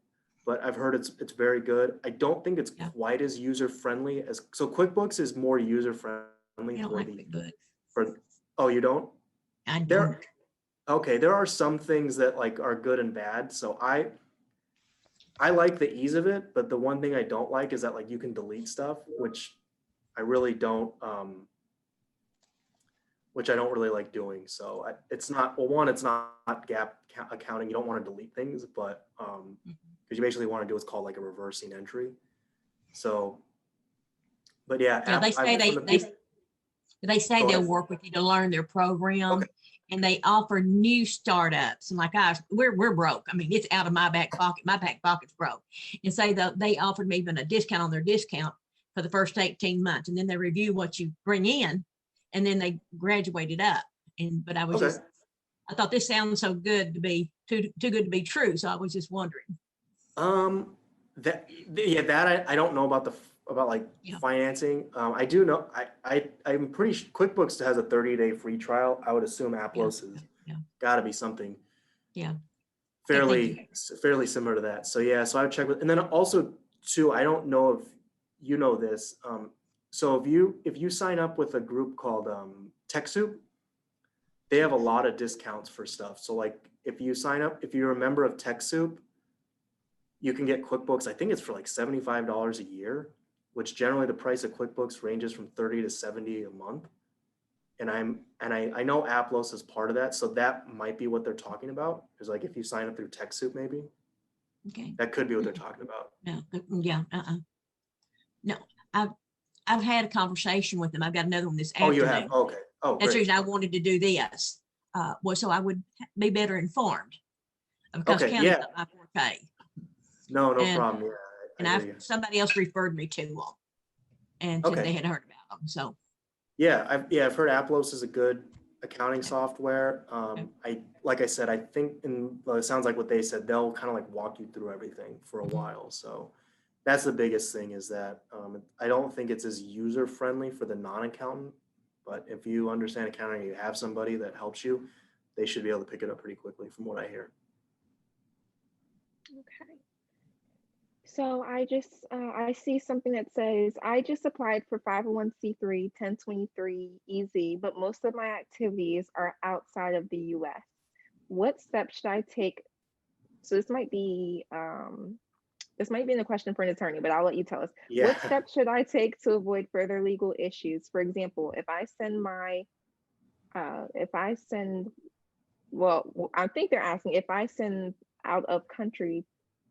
but I've heard it's very good. I don't think it's quite as user-friendly so QuickBooks is more user-friendly. I don't like QuickBooks. Oh, you don't? I don't. Okay, there are some things that like are good and bad. So I like the ease of it, but the one thing I don't like is that like you can delete stuff, which I really don't, which I don't really like doing. So it's not GAAP accounting. You don't want to delete things, but because you basically want to do what's called like a reversing entry. So, but yeah, they say they'll work with you to learn their program, and they offer new startups. And like we're broke. I mean, it's out of my back pocket. My back pocket's broke. And say they offered me even a discount on their discount for the first 18 months, and then they review what you bring in, and then they graduate it up. But I was I thought this sounds so good to be too good to be true. So I was just wondering. I don't know about about like Yeah. financing. I do know, I'm pretty sure QuickBooks has a 30-day free trial. I would assume Applos has Yeah. gotta be something Yeah. fairly similar to that. So yeah, so I would check with, and then also too, I don't know if you know this. So if you sign up with a group called TechSoup, they have a lot of discounts for stuff. So like if you sign up, if you're a member of TechSoup, you can get QuickBooks. I think it's for like $75 a year, which generally the price of QuickBooks ranges from 30 to 70 a month. And I know Applos is part of that, so that might be what they're talking about. Is like if you sign up through TechSoup, maybe Okay. that could be what they're talking about. No. Yeah. No. I've had a conversation with them. I've got another one this Oh, afternoon. you have? Okay. Oh, That's the great. reason I wanted to do this. Was so I would be better informed. Because Okay, county's yeah. not my forte. No And- problem. Yeah. I hear you. Somebody else referred me to them and said Okay. they had heard about them. So Yeah, I've heard Applos is a good accounting software. Like I said, I think it sounds like what they said, they'll kind of like walk you through everything for a while. So that's the biggest thing is that I don't think it's as user friendly for the non-accountant, but if you understand accounting, you have somebody that helps you, they should be able to pick it up pretty quickly from what I hear. Okay. So I see something that says, I just applied for 501c3 1023 easy, but most of my activities are outside of the US. What steps should I take? So this might be in a question for an attorney, but I'll let you tell us. Yeah. What steps should I take to avoid further legal issues? For example, if I think they're asking if I send out of country,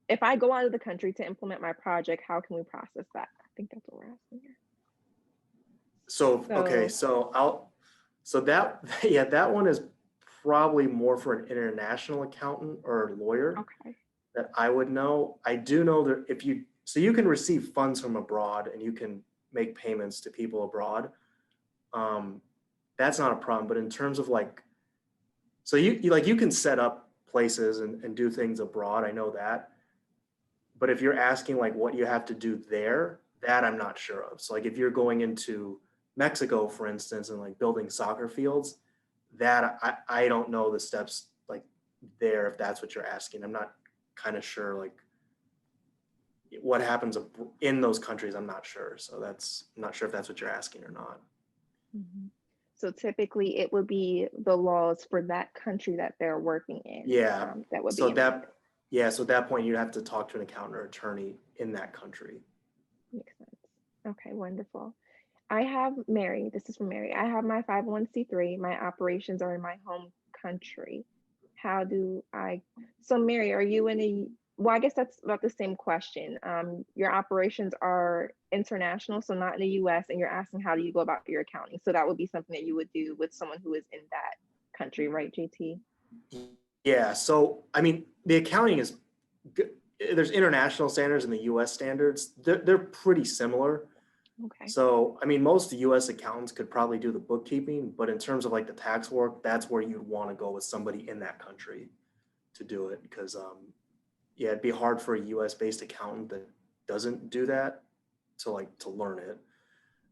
if I go out of the country to implement my project, how can we process that? I think that's what we're asking here. Okay, that one is probably more for an international accountant or lawyer. Okay. That I would know. I do know that you can receive funds from abroad and you can make payments to people abroad. That's not a problem. But in terms of like, so you can set up places and do things abroad. I know that. But if you're asking like what you have to do there, that I'm not sure of. So like if you're going into Mexico, for instance, and like building soccer fields, that I don't know the steps like there, if that's what you're asking. I'm not kind of sure like what happens in those countries. I'm not sure. So I'm not sure if that's what you're asking or not. Mm-hmm. So typically it would be the laws for that country that they're working in. Yeah. That would So be. so at that point you'd have to talk to an accountant or attorney in that country. Makes sense. Okay, wonderful. I have Mary. This is from Mary. I have my 501c3. My operations are in my home country. How do I? So Mary, are you in a? Well, I guess that's about the same question. Your operations are international, so not in the U.S., and you're asking how do you go about your accounting? So that would be something that you would do with someone who is in that country, right, JT? Yeah. So I mean, the accounting is good. There's international standards and the U.S. standards. They're pretty similar. Okay. So, I mean, most U.S. accountants could probably do the bookkeeping, but in terms of like the tax work, that's where you'd want to go with somebody in that country to do it. Because, it'd be hard for a U.S.-based accountant that doesn't do that to learn it.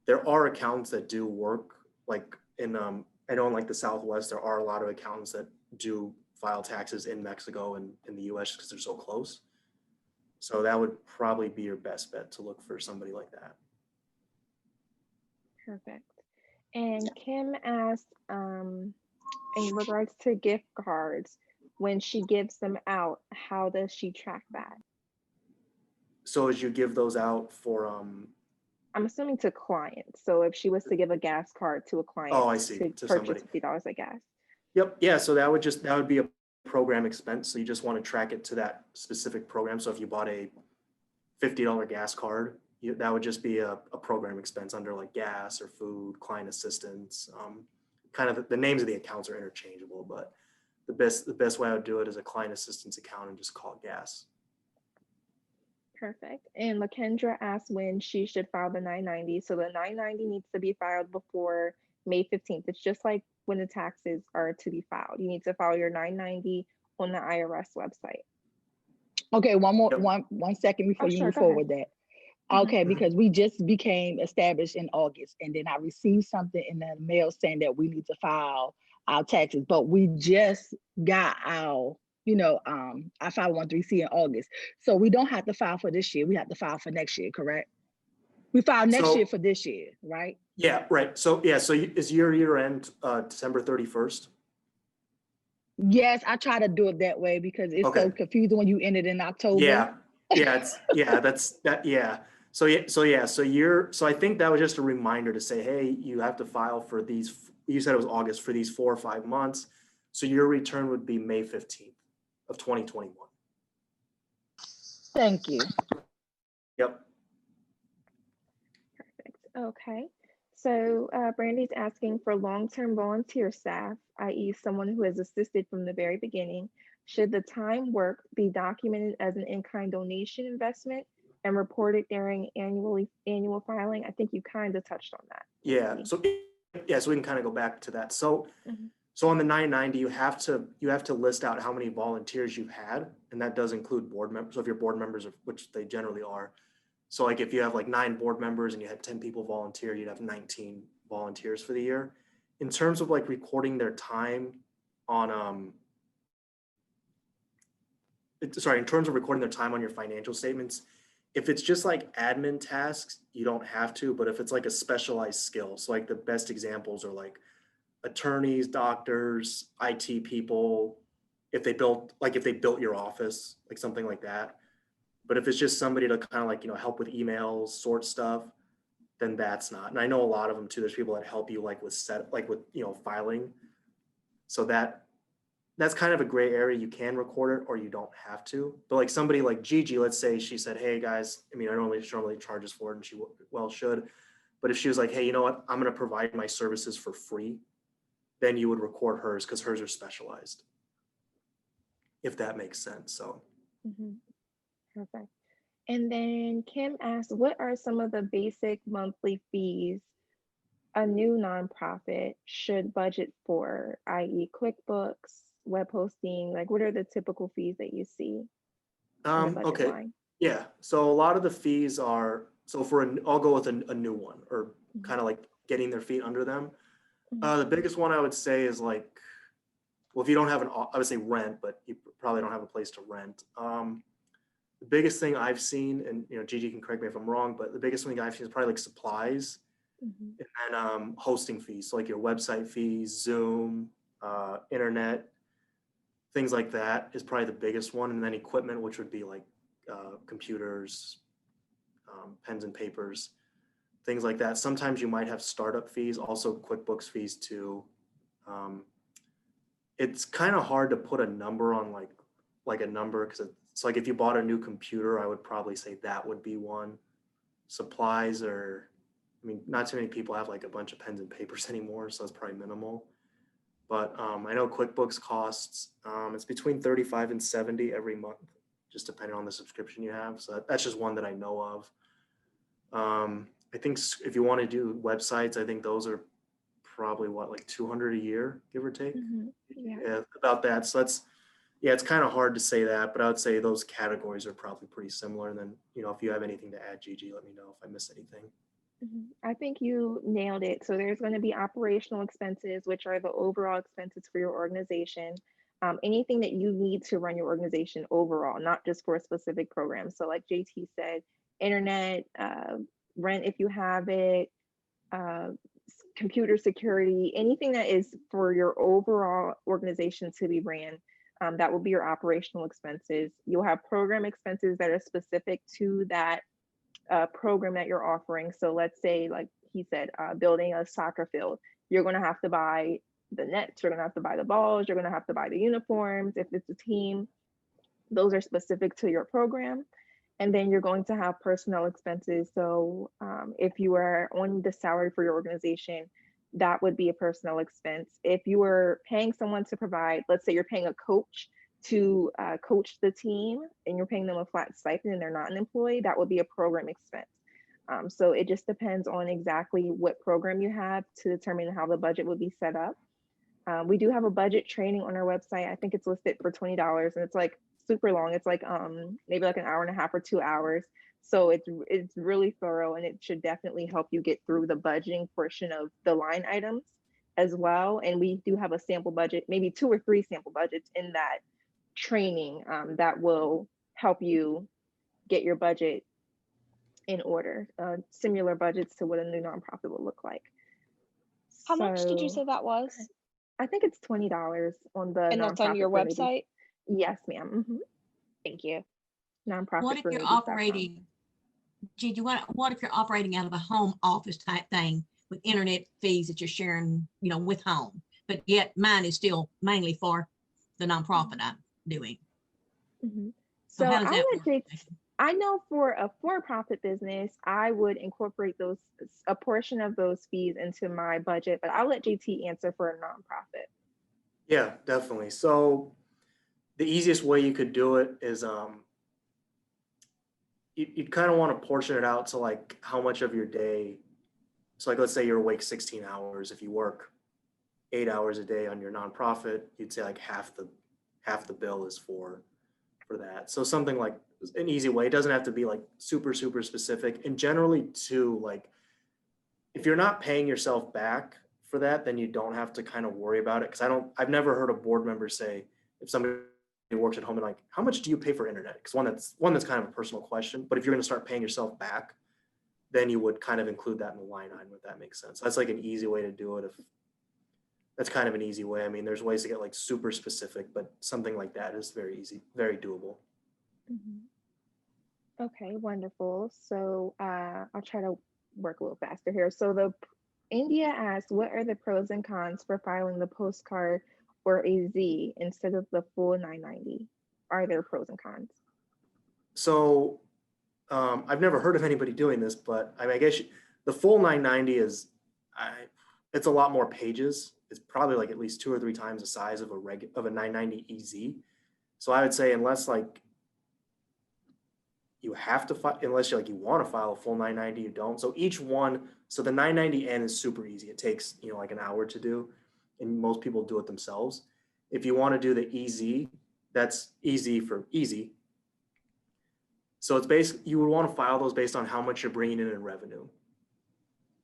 There are accountants that do work like I know in like the Southwest, there are a lot of accountants that do file taxes in Mexico and in the U.S. because they're so close. So that would probably be your best bet to look for somebody like that. Perfect. And Kim asked, in regards to gift cards, when she gives them out, how does she track that? So as you give those out for I'm assuming to clients. So if she was to give a gas card to a client I see. to To purchase somebody. $50 of gas. Yep. Yeah. So that would be a program expense. So you just want to track it to that specific program. So if you bought a $50 gas card, that would just be a program expense under like gas or food, client assistance. Kind of the names of the accounts are interchangeable, but the best way I would do it is a client assistance account and just call it gas. Perfect. And Lakendra asked when she should file the 990. So the 990 needs to be filed before May 15th. It's just like when the taxes are to be filed. You need to file your 990 on the IRS website. Okay, Yep. one second before you Sure, move go ahead. forward with that. Okay, Mhm. because we just became established in August, and then I received something in the mail saying that we need to file our taxes, but we just got our, our 501(c) in August. So we don't have to file for this year. We have to file for next year, correct? We file next year So, for this year, right? yeah, right. So, yeah, so is your year end December 31st? Yes, I try to do it that way because it's so Okay. confusing when you end it in October. Yeah. So I think that was just a reminder to say, hey, you have to file for these, you said it was August, for these 4 or 5 months. So your return would be May 15th of 2021. Thank you. Yep. Perfect. Okay. So Brandy's asking for long-term volunteer staff, i.e. someone who has assisted from the very beginning. Should the time worked be documented as an in-kind donation investment and reported during annual filing? I think you kind of touched on that. Yeah. So we can kind of go back to that. So Mhm. So on the 990, you have to list out how many volunteers you've had, and that does include board members. So if your board members, which they generally are, so like if you have like 9 board members and you had 10 people volunteer, you'd have 19 volunteers for the year. In terms of like recording their time on in terms of recording their time on your financial statements, if it's just like admin tasks, you don't have to. But if it's like a specialized skill, so like the best examples are like attorneys, doctors, IT people, if they built your office, like something like that. But if it's just somebody to kind of like, help with emails, sort stuff, then that's not. And I know a lot of them too. There's people that help you like with filing. So that's kind of a gray area. You can record it or you don't have to. But like somebody like Gigi, let's say she said, hey guys, I mean, I normally charges for it and she well should. But if she was like, hey, you know what, I'm going to provide my services for free, then you would record hers because hers are specialized, if that makes sense. So Mhm. Perfect. And then Kim asked, what are some of the basic monthly fees a new nonprofit should budget for, i.e. QuickBooks, web hosting? Like, what are the typical fees that you see in the budget okay, line? yeah. So a lot of the fees are, I'll go with a new one, or kind of like getting their feet under them. Mhm. The biggest one I would say is like, well, if you don't have I would say rent, but you probably don't have a place to rent. The biggest thing I've seen, and Gigi can correct me if I'm wrong, but the biggest thing I've seen is probably like supplies, Mhm. and then hosting fees, so like your website fees, Zoom, internet, things like that is probably the biggest one. And then equipment, which would be like computers, pens and papers, things like that. Sometimes you might have startup fees, also QuickBooks fees too. It's kind of hard to put a number on like a number, because it's like if you bought a new computer, I would probably say that would be one. Supplies are, I mean, not too many people have like a bunch of pens and papers anymore, so it's probably minimal. But I know QuickBooks costs, it's between 35 and 70 every month, just depending on the subscription you have. So that's just one that I know of. I think if you want to do websites, I think those are probably like 200 a year, give or take. Mhm. Yeah. Yeah, about that. So it's kind of hard to say that, but I would say those categories are probably pretty similar. And then, if you have anything to add, Gigi, let me know if I miss anything. Mhm. I think you nailed it. So there's going to be operational expenses, which are the overall expenses for your organization. Anything that you need to run your organization overall, not just for a specific program. So like JT said, internet, rent if you have it, uh, computer security, anything that is for your overall organization to be ran. That will be your operational expenses. You'll have program expenses that are specific to that program that you're offering. So let's say, like he said, building a soccer field, you're going to have to buy the nets, you're going to have to buy the balls, you're going to have to buy the uniforms. If it's a team, those are specific to your program. And then you're going to have personnel expenses. So if you are on the salary for your organization, that would be a personnel expense. If you were paying someone to provide, let's say you're paying a coach to coach the team and you're paying them a flat stipend and they're not an employee, that would be a program expense. So it just depends on exactly what program you have to determine how the budget would be set up. We do have a budget training on our website. I think it's listed for $20 and it's like super long. It's like maybe like an hour and a half or 2 hours. So it's really thorough, and it should definitely help you get through the budgeting portion of the line items as well. And we do have a sample budget, maybe 2 or 3 sample budgets in that training that will help you get your budget in order, similar budgets to what a new nonprofit will look like. How much did you So say that was? I think it's $20 on the And that's on your nonprofit for Newbies. website? Yes, ma'am. Thank you. Nonprofit What if for you're Newbies.com. operating, Gigi, what if you're operating out of a home office type thing with internet fees that you're sharing, with home, but yet mine is still mainly for the nonprofit I'm doing. So how does that work? I know for a for-profit business, I would incorporate a portion of those fees into my budget, but I'll let JT answer for a nonprofit. Yeah, definitely. So the easiest way you could do it is you'd kind of want to portion it out to like how much of your day. So like, let's say you're awake 16 hours. If you work 8 hours a day on your nonprofit, you'd say like half the bill is for that. So something like an easy way. It doesn't have to be like super specific. And generally too, like if you're not paying yourself back for that, then you don't have to kind of worry about it. Because I've never heard a board member say, if somebody works at home and like, how much do you pay for internet? Because one that's kind of a personal question. But if you're going to start paying yourself back, then you would kind of include that in the line item, if that makes sense. That's like an easy way to do it. That's kind of an easy way. I mean, there's ways to get like super specific, but something like that is very easy, very doable. Okay, wonderful. So I'll try to work a little faster here. So India asked, what are the pros and cons for filing the postcard or a Z instead of the full 990? Are there pros and cons? So I've never heard of anybody doing this, but I mean, I guess the full 990 it's a lot more pages. It's probably like at least 2 or 3 times the size of a 990 EZ. So I would say unless like you have to unless you want to file a full 990, you don't. So each one, so the 990N is super easy. It takes like an hour to do, and most people do it themselves. If you want to do the EZ, that's easy for easy. So it's basically, you would want to file those based on how much you're bringing in revenue.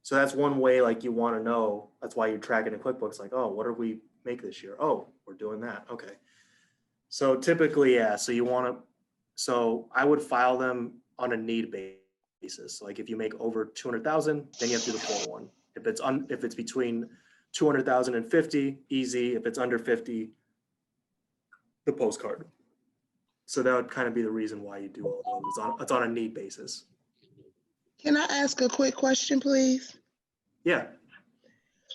So that's one way, like you want to know, that's why you're tracking in QuickBooks, like, oh, what did we make this year? Oh, we're doing that. Okay. So typically, yeah, so I would file them on a need basis. Like if you make over 200,000, then you have to do the full one. If it's between 200,000 and 50, easy. If it's under 50, the postcard. So that would kind of be the reason why you do all those. It's on a need basis. Can I ask a quick question, please? Yeah.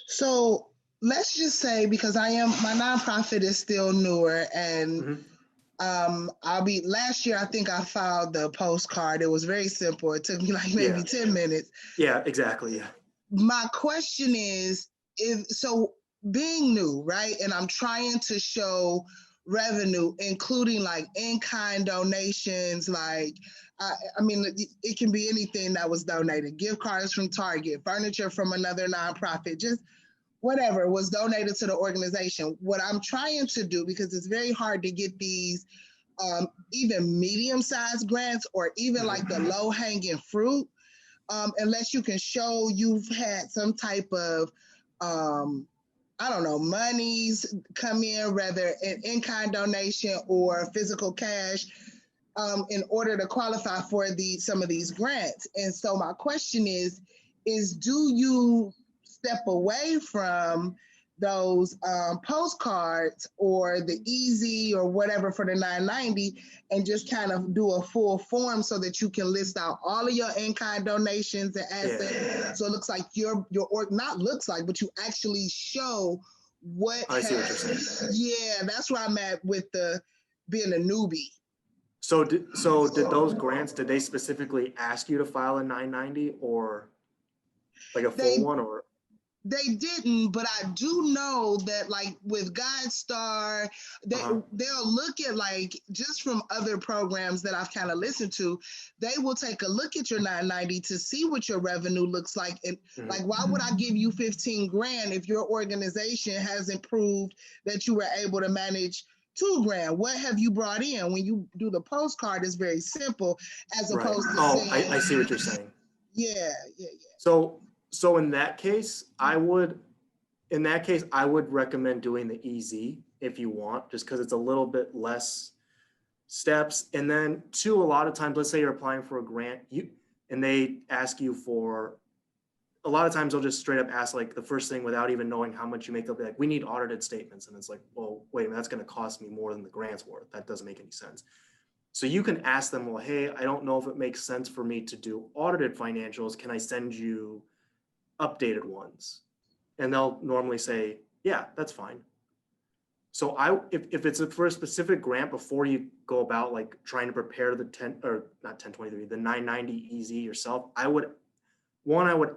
So let's just say, because my nonprofit is still newer, and last year, I think I filed the postcard. It was very simple. It took me like maybe 10 minutes. Yeah, exactly. Yeah. My question is, being new, right? And I'm trying to show revenue, including like in-kind donations, like, I mean, it can be anything that was donated, gift cards from Target, furniture from another nonprofit, just whatever was donated to the organization. What I'm trying to do, because it's very hard to get these even medium-sized grants or even like the low-hanging fruit, unless you can show you've had some type of, I don't know, monies come in, whether an in-kind donation or physical cash, in order to qualify for some of these grants. And so my question is do you step away from those postcards or the easy or whatever for the 990 and just kind of do a full form so that you can list out all of your in-kind donations and assets? Yeah. So it looks like not looks like, but you actually show what I see what you're saying. Yeah, that's where I'm at with being a newbie. So did those grants, did they specifically ask you to file a 990 or like a full one? Or they didn't, but I do know that like with GuideStar, they'll look at, like, just from other programs that I've kind of listened to, they will take a look at your 990 to see what your revenue looks like. And like, why would I give you 15 grand if your organization hasn't proved that you were able to manage $2,000. What have you brought in? When you do the postcard, it's very simple as Right. opposed to Oh, saying, I see what you're saying. yeah. So in that case, I would recommend doing the EZ if you want, just because it's a little bit less steps. And then two, a lot of times, let's say you're applying for a grant, and they ask you for, a lot of times they'll just straight up ask like the first thing without even knowing how much you make. They'll be like, we need audited statements. And it's like, well, wait a minute, that's going to cost me more than the grant's worth. That doesn't make any sense. So you can ask them, well, hey, I don't know if it makes sense for me to do audited financials. Can I send you updated ones? And they'll normally say, yeah, that's fine. So if it's for a specific grant, before you go about like trying to prepare the 990 EZ yourself, I would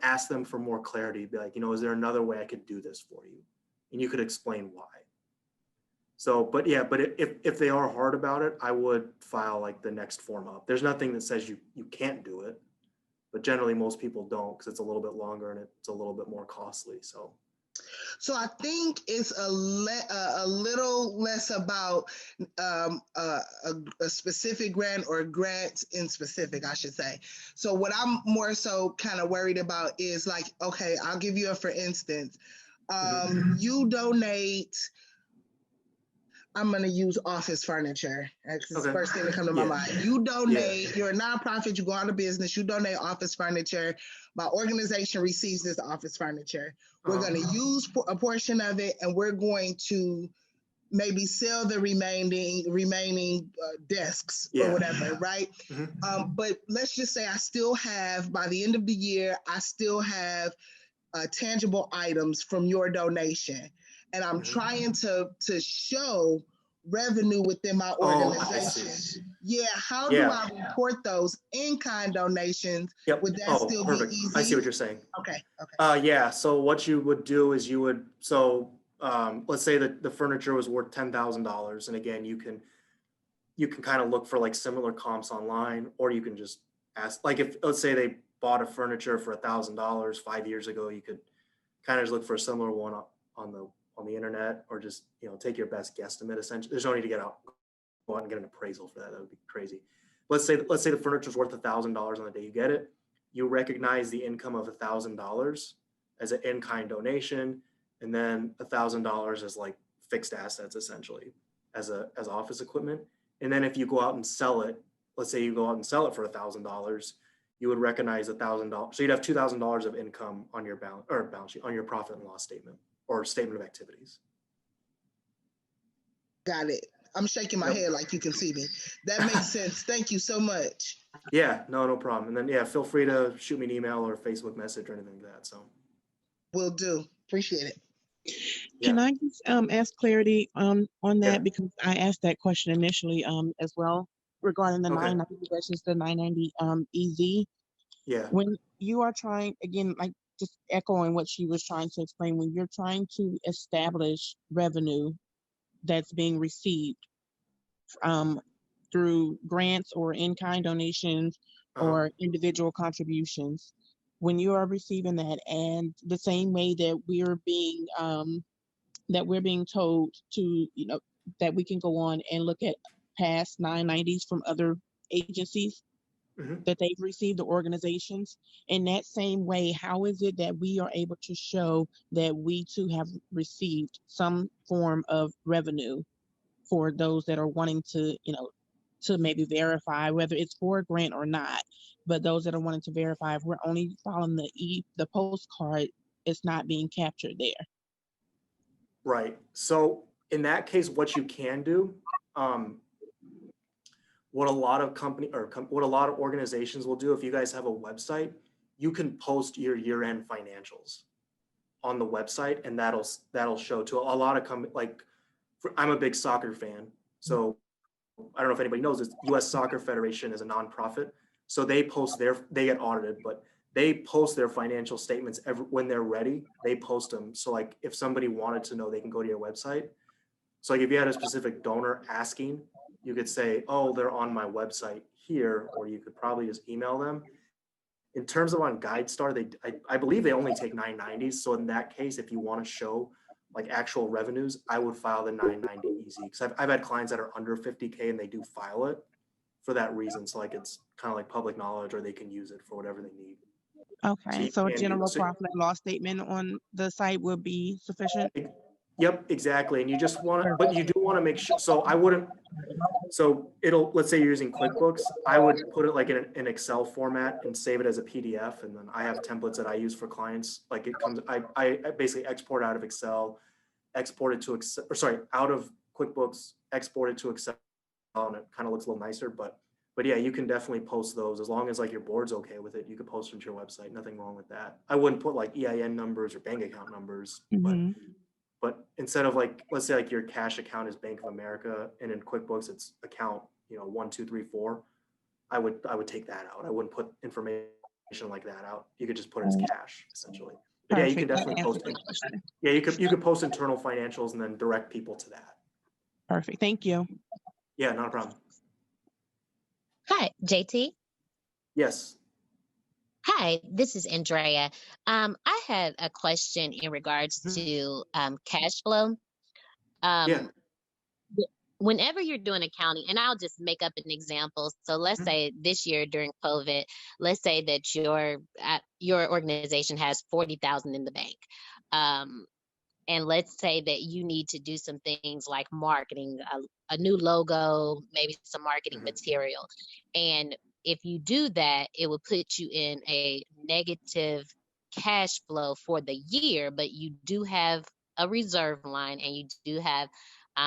ask them for more clarity, be like, is there another way I could do this for you? And you could explain why. So, but if they are hard about it, I would file like the next form up. There's nothing that says you can't do it, but generally most people don't, because it's a little bit longer and it's a little bit more costly. So I think it's a little less about a specific grant or grants in specific, I should say. So what I'm more so kind of worried about is like, okay, I'll give you a for instance. You donate, I'm going to use office furniture. That's the first thing that comes to my mind. You donate, you're a nonprofit, you go out of business, you donate office furniture. My organization receives this office furniture. We're going to use a portion of it, and we're going to maybe sell the remaining desks or whatever, right? But let's just say I still have, by the end of the year, I still have tangible items from your donation. And I'm trying to show revenue within my organization. How do I report those in-kind donations? Would that still be easy? I see what you're saying. Okay. So what you would do is let's say that the furniture was worth $10,000. And again, you can kind of look for like similar comps online, or you can just ask, like if, let's say they bought a furniture for $1,000 5 years ago, you could kind of just look for a similar one on the internet, or just, take your best guesstimate. Essentially, there's no need to go out and get an appraisal for that. That would be crazy. Let's say the furniture is worth $1,000 on the day you get it. You recognize the income of $1,000 as an in-kind donation, and then $1,000 as like fixed assets, essentially, as office equipment. And then if you go out and sell it, let's say you go out and sell it for $1,000, you would recognize $1,000. So you'd have $2,000 of income on your balance sheet, on your profit and loss statement or statement of activities. Got it. I'm shaking my head like you can see me. That makes sense. Thank you so much. Yeah, no problem. And then feel free to shoot me an email or a Facebook message or anything like that. So will do. Appreciate it. Can I just ask clarity on that, because I asked that question initially as well regarding the 990 versus the 990 EZ. Yeah. When you are trying, again, like just echoing what she was trying to explain, when you're trying to establish revenue that's being received through grants or in-kind donations or individual contributions, when you are receiving that, and the same way that we're being told to, that we can go on and look at past 990s from other agencies that they've received, the organizations. In that same way, how is it that we are able to show that we too have received some form of revenue for those that are wanting to, to maybe verify whether it's for a grant or not, but those that are wanting to verify, if we're only following the postcard, it's not being captured there. Right. So in that case, what you can do, what a lot of what a lot of organizations will do, if you guys have a website, you can post your year-end financials on the website, and that'll show to a lot of I'm a big soccer fan, so I don't know if anybody knows this. U.S. Soccer Federation is a nonprofit, so they get audited, but they post their financial statements when they're ready. They post them. So like if somebody wanted to know, they can go to your website. So like if you had a specific donor asking, you could say, oh, they're on my website here, or you could probably just email them. In terms of on GuideStar, I believe they only take 990s. So in that case, if you want to show like actual revenues, I would file the 990 easy. Because I've had clients that are under 50K and they do file it for that reason. So like it's kind of like public knowledge, or they can use it for whatever they need. Okay, you so a can do- general so- profit and loss statement on the site would be sufficient? Yep, exactly. And you just want to, but you do want to make sure. So I wouldn't. So let's say you're using QuickBooks, I would put it like in an Excel format and save it as a PDF. And then I have templates that I use for clients. Like it comes, I basically export out of Excel, export it to Excel, or sorry, out of QuickBooks, export it to Excel, and it kind of looks a little nicer. But yeah, you can definitely post those as long as like your board's okay with it. You could post them to your website. Nothing wrong with that. I wouldn't put like EIN numbers or bank account numbers, but instead of like, let's say like your cash account is Bank of America, and in QuickBooks it's account, 1, 2, 3, 4. I would take that out. I wouldn't put information like that out. You could just put it as cash essentially. But yeah, you can Perfect. That definitely answers post. the question. Yeah, you could post internal financials and then direct people to that. Perfect. Thank you. Yeah, not a problem. Hi, JT. Yes. Hi, this is Andrea. I had a question in regards to cash flow. Yeah. Whenever you're doing accounting, and I'll just make up an example. So let's say this year during COVID, let's say that your organization has 40,000 in the bank. And let's say that you need to do some things like marketing, a new logo, maybe some marketing material. And if you do that, it will put you in a negative cash flow for the year, but you do have a reserve line and you do have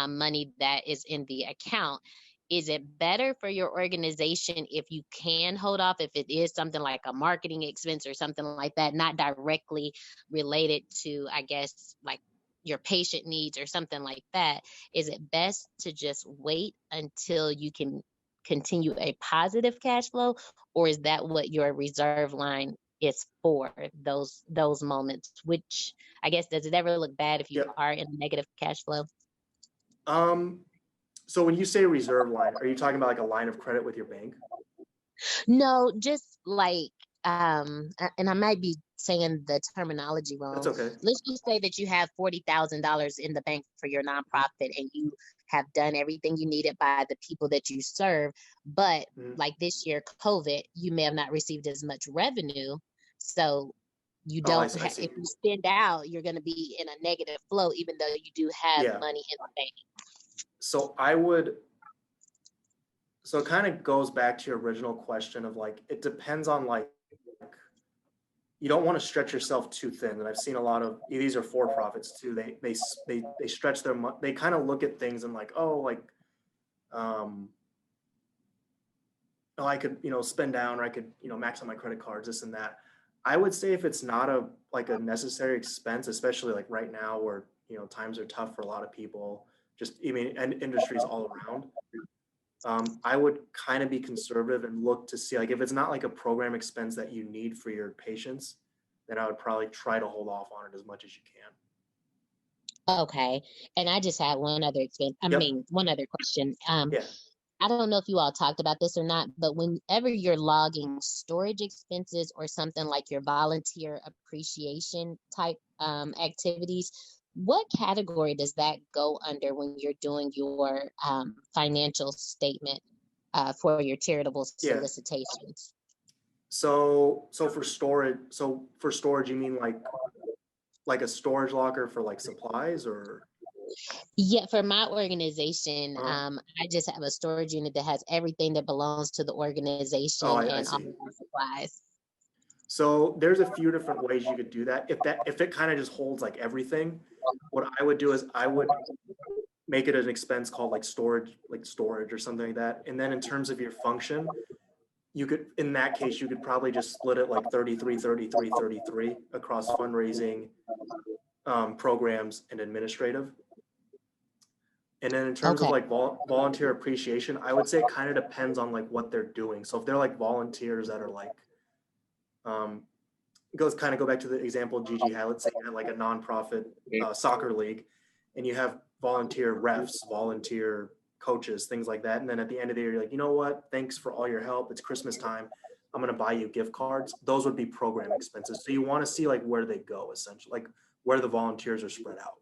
money that is in the account. Is it better for your organization if you can hold off, if it is something like a marketing expense or something like that, not directly related to, I guess, like your patient needs or something like that? Is it best to just wait until you can continue a positive cash flow, or is that what your reserve line is for, those moments? Which, I guess, does it ever look bad if you are in a negative cash flow? So when you say reserve line, are you talking about like a line of credit with your bank? No, just like, and I might be saying the terminology wrong. That's okay. Let's just say that you have $40,000 in the bank for your nonprofit, and you have done everything you needed by the people that you serve. But like this year, COVID, you may have not received as much revenue. So you don't have, if you spend out, you're going to be in a negative flow, even though you do have money in the bank. So so it kind of goes back to your original question of like, it depends on like, you don't want to stretch yourself too thin. And I've seen a lot of, these are for-profits too. They stretch their, they kind of look at things and like, oh, like, oh, I could, spend down, or I could, max out my credit cards, this and that. I would say if it's not a necessary expense, especially like right now where, times are tough for a lot of people, and industries all around. I would kind of be conservative and look to see, like, if it's not like a program expense that you need for your patients, then I would probably try to hold off on it as much as you can. Okay. And I just had one other one other question. I don't know if you all talked about this or not, but whenever you're logging storage expenses or something like your volunteer appreciation type activities, what category does that go under when you're doing your financial statement for your charitable solicitations? So for storage, you mean like a storage locker for like supplies, or? Yeah, for my organization, I just have a storage unit that has everything that belongs to the organization and all the supplies. So there's a few different ways you could do that. If it kind of just holds like everything, what I would do is I would make it an expense called like storage or something like that. And then in terms of your function, you could, in that case, you could probably just split it like 33, 33, 33 across fundraising, programs, and administrative. And then in terms of like volunteer appreciation, I would say it kind of depends on like what they're doing. So if they're like volunteers that are like, go back to the example Gigi had. Let's say you had like a nonprofit soccer league, and you have volunteer refs, volunteer coaches, things like that. And then at the end of the year, you're like, you know what? Thanks for all your help. It's Christmas time. I'm going to buy you gift cards. Those would be program expenses. So you want to see like where they go, essentially, like where the volunteers are spread out.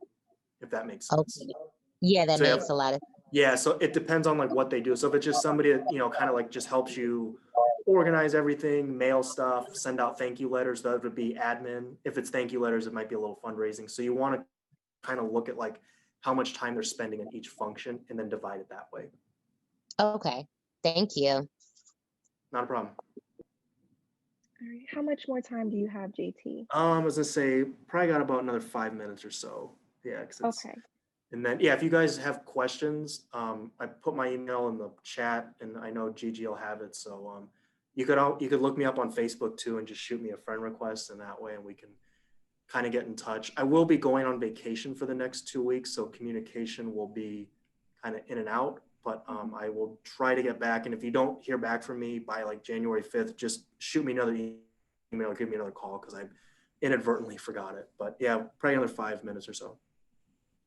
if that makes sense. Okay. Yeah, that So you makes have- a lot of Yeah, so it depends on like what they do. So if it's just somebody that, kind of like just helps you organize everything, mail stuff, send out thank you letters, that would be admin. If it's thank you letters, it might be a little fundraising. So you want to kind of look at like how much time they're spending in each function and then divide it that way. Okay. Thank you. Not a problem. All right. How much more time do you have, JT? I was gonna say probably got about another 5 minutes or so. Yeah, 'cause it's, Okay. and then yeah, if you guys have questions, I put my email in the chat, and I know Gigi will have it. So you could look me up on Facebook too, and just shoot me a friend request, and that way, and we can kind of get in touch. I will be going on vacation for the next 2 weeks, so communication will be kind of in and out. But I will try to get back, and if you don't hear back from me by like January 5th, just shoot me another email, give me another call, because I inadvertently forgot it. But yeah, probably another 5 minutes or so.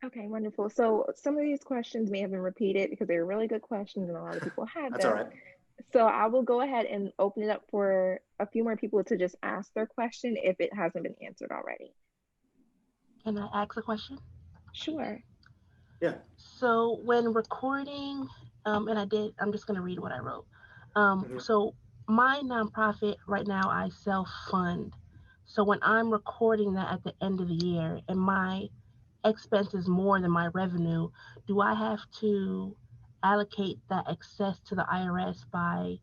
Okay, wonderful. So some of these questions may have been repeated because they're really good questions and a lot of people have That's them. all right. So I will go ahead and open it up for a few more people to just ask their question if it hasn't been answered already. Can I ask a question? Sure. Yeah. So when recording, and I'm just going to read what I wrote. Mhm. So my nonprofit right now, I self-fund. So when I'm recording that at the end of the year and my expense is more than my revenue, do I have to allocate that excess to the IRS by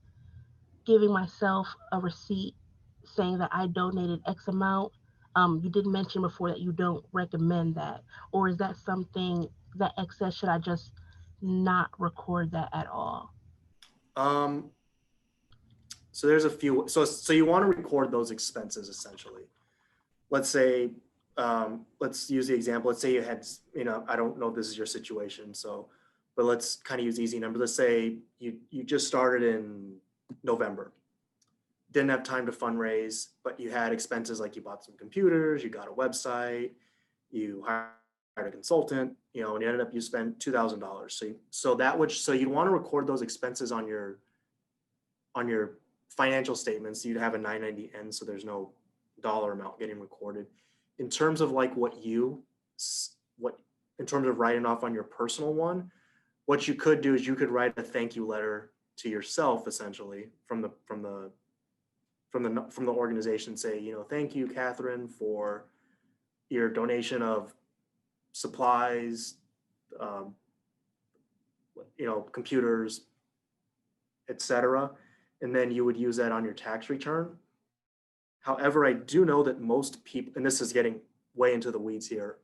giving myself a receipt saying that I donated X amount? You did mention before that you don't recommend that, or is that something that excess, should I just not record that at all? So there's a few. So you want to record those expenses essentially. Let's say, let's use the example. Let's say you had, I don't know if this is your situation. So, but let's kind of use easy numbers. Let's say you just started in November, didn't have time to fundraise, but you had expenses like you bought some computers, you got a website, you hired a consultant, and you ended up you spent $2,000. So you'd want to record those expenses on your financial statements. You'd have a 990N, so there's no dollar amount getting recorded. In terms of like in terms of writing off on your personal one, what you could do is you could write a thank you letter to yourself, essentially, from the organization. Say, thank you, Catherine, for your donation of supplies, computers, etc. And then you would use that on your tax return. However, I do know that most people, and this is getting way into the weeds here.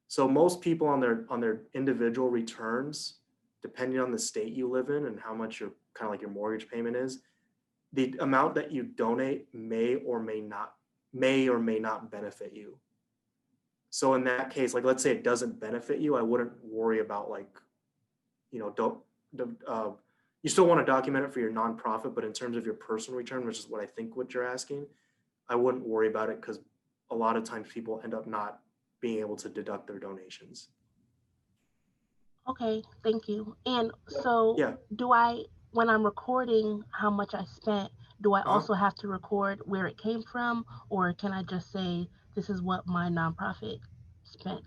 So most people on their individual returns, depending on the state you live in and how much your kind of like your mortgage payment is, the amount that you donate may or may not benefit you. So in that case, like let's say it doesn't benefit you, I wouldn't worry about like, you still want to document it for your nonprofit, but in terms of your personal return, which is what I think what you're asking, I wouldn't worry about it because a lot of times people end up not being able to deduct their donations. Okay, thank you. And so Yeah. when I'm recording how much I spent, do I also have to record where it came from, or can I just say, this is what my nonprofit spent?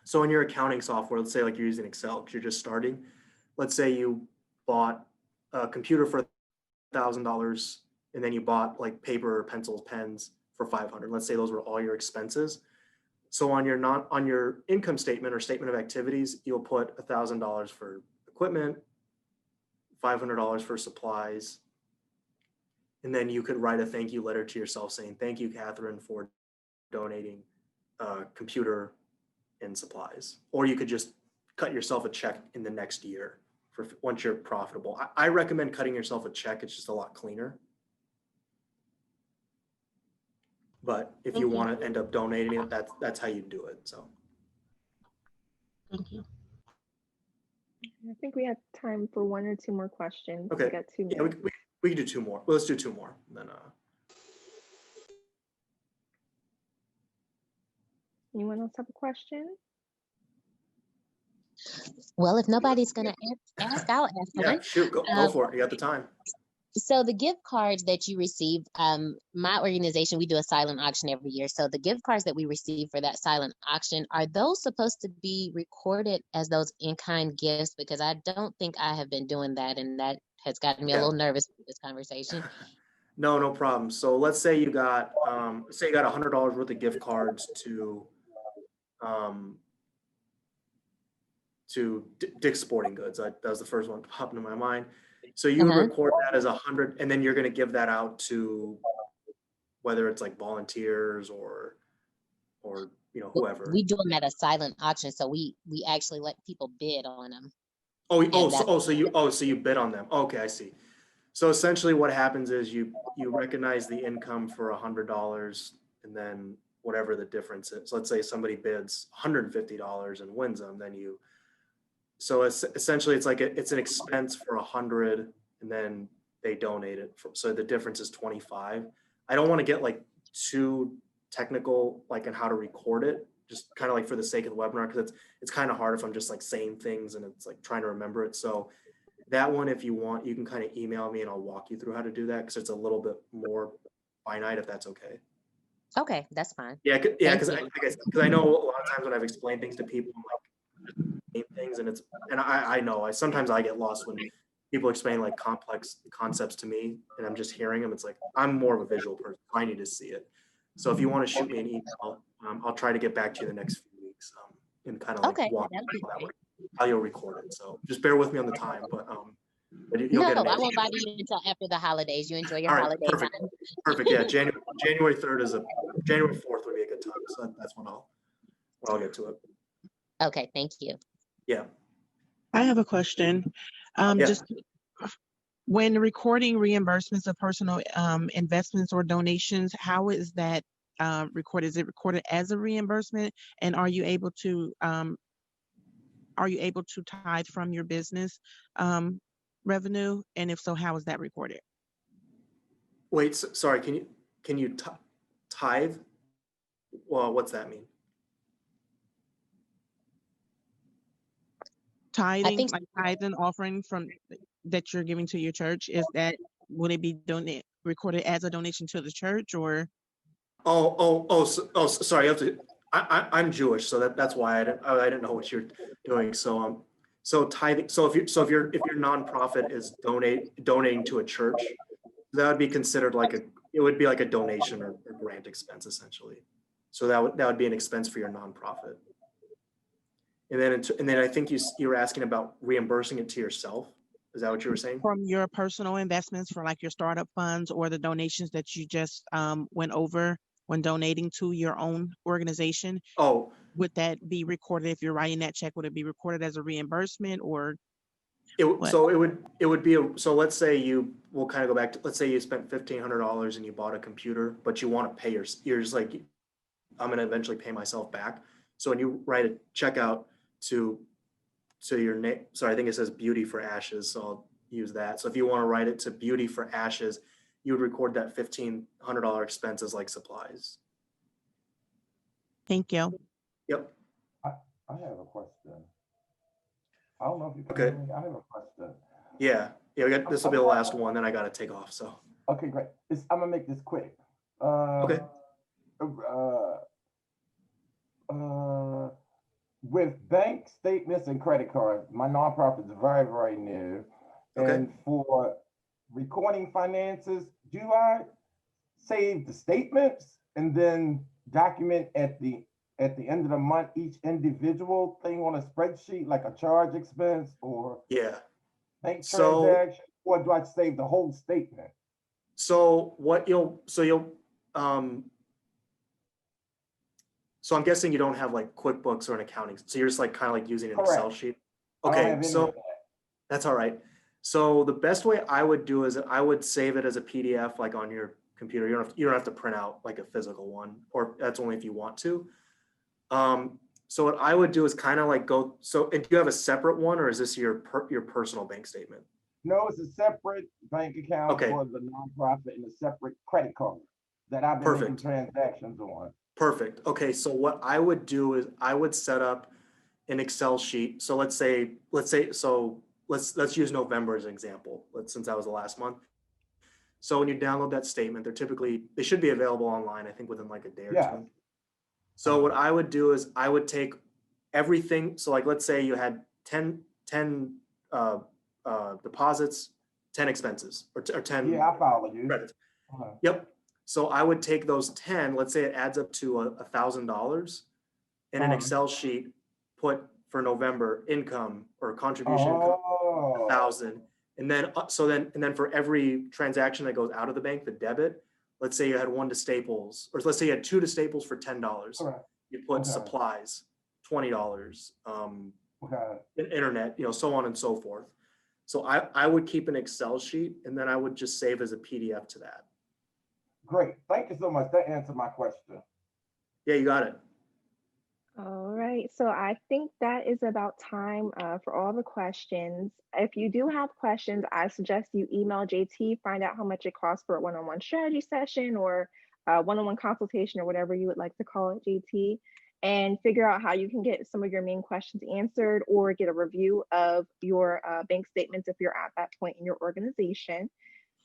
So in your accounting software, let's say like you're using Excel because you're just starting. Let's say you bought a computer for $1,000 and then you bought like paper, pencils, pens for $500. Let's say those were all your expenses. So on your income statement or statement of activities, you'll put $1,000 for equipment, $500 for supplies, and then you could write a thank you letter to yourself saying, thank you, Catherine, for donating a computer and supplies. Or you could just cut yourself a check in the next year for once you're profitable. I recommend cutting yourself a check. It's just a lot cleaner. But if you want to end up donating it, that's how you do it. So thank you. I think we have time for one or two more questions. Okay. We got 2 minutes. Yeah, we can do 2 more. Well, let's do 2 more. Then Anyone else have a question? Well, if nobody's going to ask, I'll ask one. yeah, shoot, go for it. You got the time. So the gift cards that you receive, my organization, we do a silent auction every year. So the gift cards that we receive for that silent auction, are those supposed to be recorded as those in-kind gifts? Because I don't think I have been doing that, and that has gotten me a Yeah. little nervous with this conversation. No problem. So let's say you got $100 worth of gift cards um, to Dick's Sporting Goods. That was the first one that popped into my mind. So you would record that as 100, and then you're going to give that out to whether it's like volunteers or whoever. We do them at a silent auction, so we actually let people bid on them. So you bid on them. Okay, I see. So essentially what happens is you recognize the income for $100, and then whatever the difference is. Let's say somebody bids $150 and wins them, then so it's essentially it's an expense for 100, and then they donate it so the difference is 25. I don't want to get like too technical like in how to record it, just kind of like for the sake of the webinar, because it's kind of hard if I'm just like saying things and it's like trying to remember it. So that one, if you want, you can kind of email me and I'll walk you through how to do that, because it's a little bit more finite, if that's okay. Okay, that's fine. Yeah, because I know a lot of times when I've explained things to people, I'm like things, and I know sometimes I get lost when people explain like complex concepts to me and I'm just hearing them. It's like I'm more of a visual person. I need to see it. So if you want to shoot me an email, I'll try to get back to you the next few weeks and kind of like walk through how you'll record it. So just bear with me on the time, but you'll get an I won't bother you until after the holidays. You enjoy your All right, holiday perfect. time. Perfect. Yeah, January 3rd January 4th would be a good time. So that's when I'll get to it. Okay, thank you. Yeah. I have a question. Just when recording reimbursements of personal investments or donations, how is that recorded? Is it recorded as a reimbursement? And are you able to tithe from your business revenue? And if so, how is that recorded? Wait, sorry. Can you tithe? Well, what's that mean? Tithing, like tithing offering from that you're giving to your church, would it be recorded as a donation to the church, or? Sorry. I'm Jewish, so that's why I didn't know what you're doing. So tithing. So if your nonprofit is donating to a church, that would be considered it would be like a donation or grant expense essentially. So that would be an expense for your nonprofit. And then I think you were asking about reimbursing it to yourself. Is that what you were saying? From your personal investments for like your startup funds or the donations that you just went over when donating to your own organization. Oh, would that be recorded if you're writing that check? Would it be recorded as a reimbursement or? So let's say we'll kind of go back to, let's say you spent $1,500 and you bought a computer, but you want to pay you're just like, I'm going to eventually pay myself back. So when you write a check out to your name, sorry, I think it says Beauty for Ashes. So I'll use that. So if you want to write it to Beauty for Ashes, you would record that $1,500 expense as like supplies. Thank you. Yep. I have a question. I don't know if you can Okay. hear me. I have a question. Yeah. This will be the last one, then I got to take off. So. Okay, great. I'm gonna make this quick. Okay. With bank statements and credit cards, my nonprofit is very, very new. Okay. And for recording finances, do I save the statements and then document at the end of the month each individual thing on a spreadsheet, like a charge expense or bank transaction, or do I save the whole statement? So so I'm guessing you don't have like QuickBooks or an accounting. So you're just like kind of like using an Excel sheet. Okay, so that's all right. So the best way I would do is I would save it as a PDF like on your computer. You don't have to print out like a physical one, or that's only if you want to. So what I would do is kind of like do you have a separate one, or is this your personal bank statement? No, it's a separate bank account for the nonprofit and a separate credit card that I've been making transactions on. Perfect. Okay, so what I would do is I would set up an Excel sheet. So let's use November as an example. Since that was the last month. So when you download that statement, they should be available online, I think within like a day or Yeah. two. So what I would do is I would take everything. So like, let's say you had 10 deposits, 10 expenses, or 10 Yeah, I follow you. credits. Uh-huh. Yep. So I would take those 10, let's say it adds up to $1,000 in an Excel sheet, put for November income or contribution income, 1,000. And then, and then for every transaction that goes out of the bank, the debit, let's say you had one to Staples, or let's say you had two to Staples for $10. Correct. You put Okay. supplies, $20, Okay. internet, so on and so forth. So I would keep an Excel sheet, and then I would just save as a PDF to that. Great. Thank you so much. That answered my question. Yeah, you got it. All right, so I think that is about time for all the questions. If you do have questions, I suggest you email JT, find out how much it costs for a one-on-one strategy session or a one-on-one consultation or whatever you would like to call it, JT, and figure out how you can get some of your main questions answered or get a review of your bank statements if you're at that point in your organization.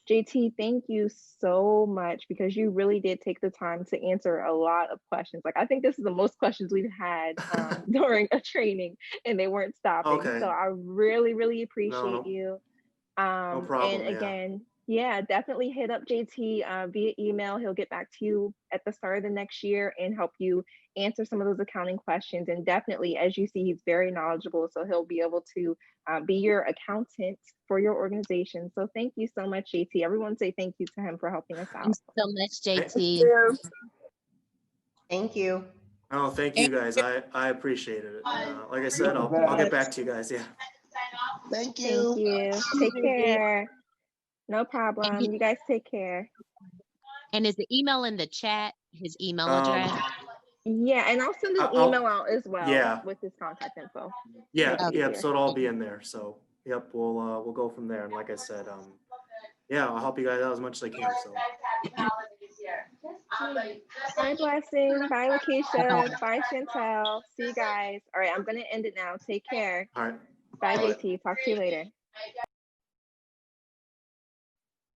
JT, thank you so much because you really did take the time to answer a lot of questions. Like, I think this is the most questions we've had during a training and they weren't stopping. Okay. So I really, really appreciate No you. No problem. And again, yeah, definitely hit up JT via email. He'll get back to you at the start of the next year and help you answer some of those accounting questions. And definitely, as you see, he's very knowledgeable. So he'll be able to be your accountant for your organization. So thank you so much, JT. Everyone say thank you to him for helping us out. Thanks so much, JT. Thank you. Oh, thank you guys. I appreciate it. Like I said, I'll get back to you guys. Yeah. Thank you. Thank you. Take care. No problem. You guys take care. And is the email in the chat, his email address? Yeah, and I'll send an I'll- email out as well Yeah. with his contact info. Yeah, Make it yep. easier. So it'll all be in there. So yep, we'll go from there. And like I said, yeah, I'll help you guys out as much as I can. So Bye, Blessing. Bye, Lakeisha. Bye, Chantel. See you guys. All right, I'm gonna end it now. Take care. all right. Bye, All right. JT. Talk to you later.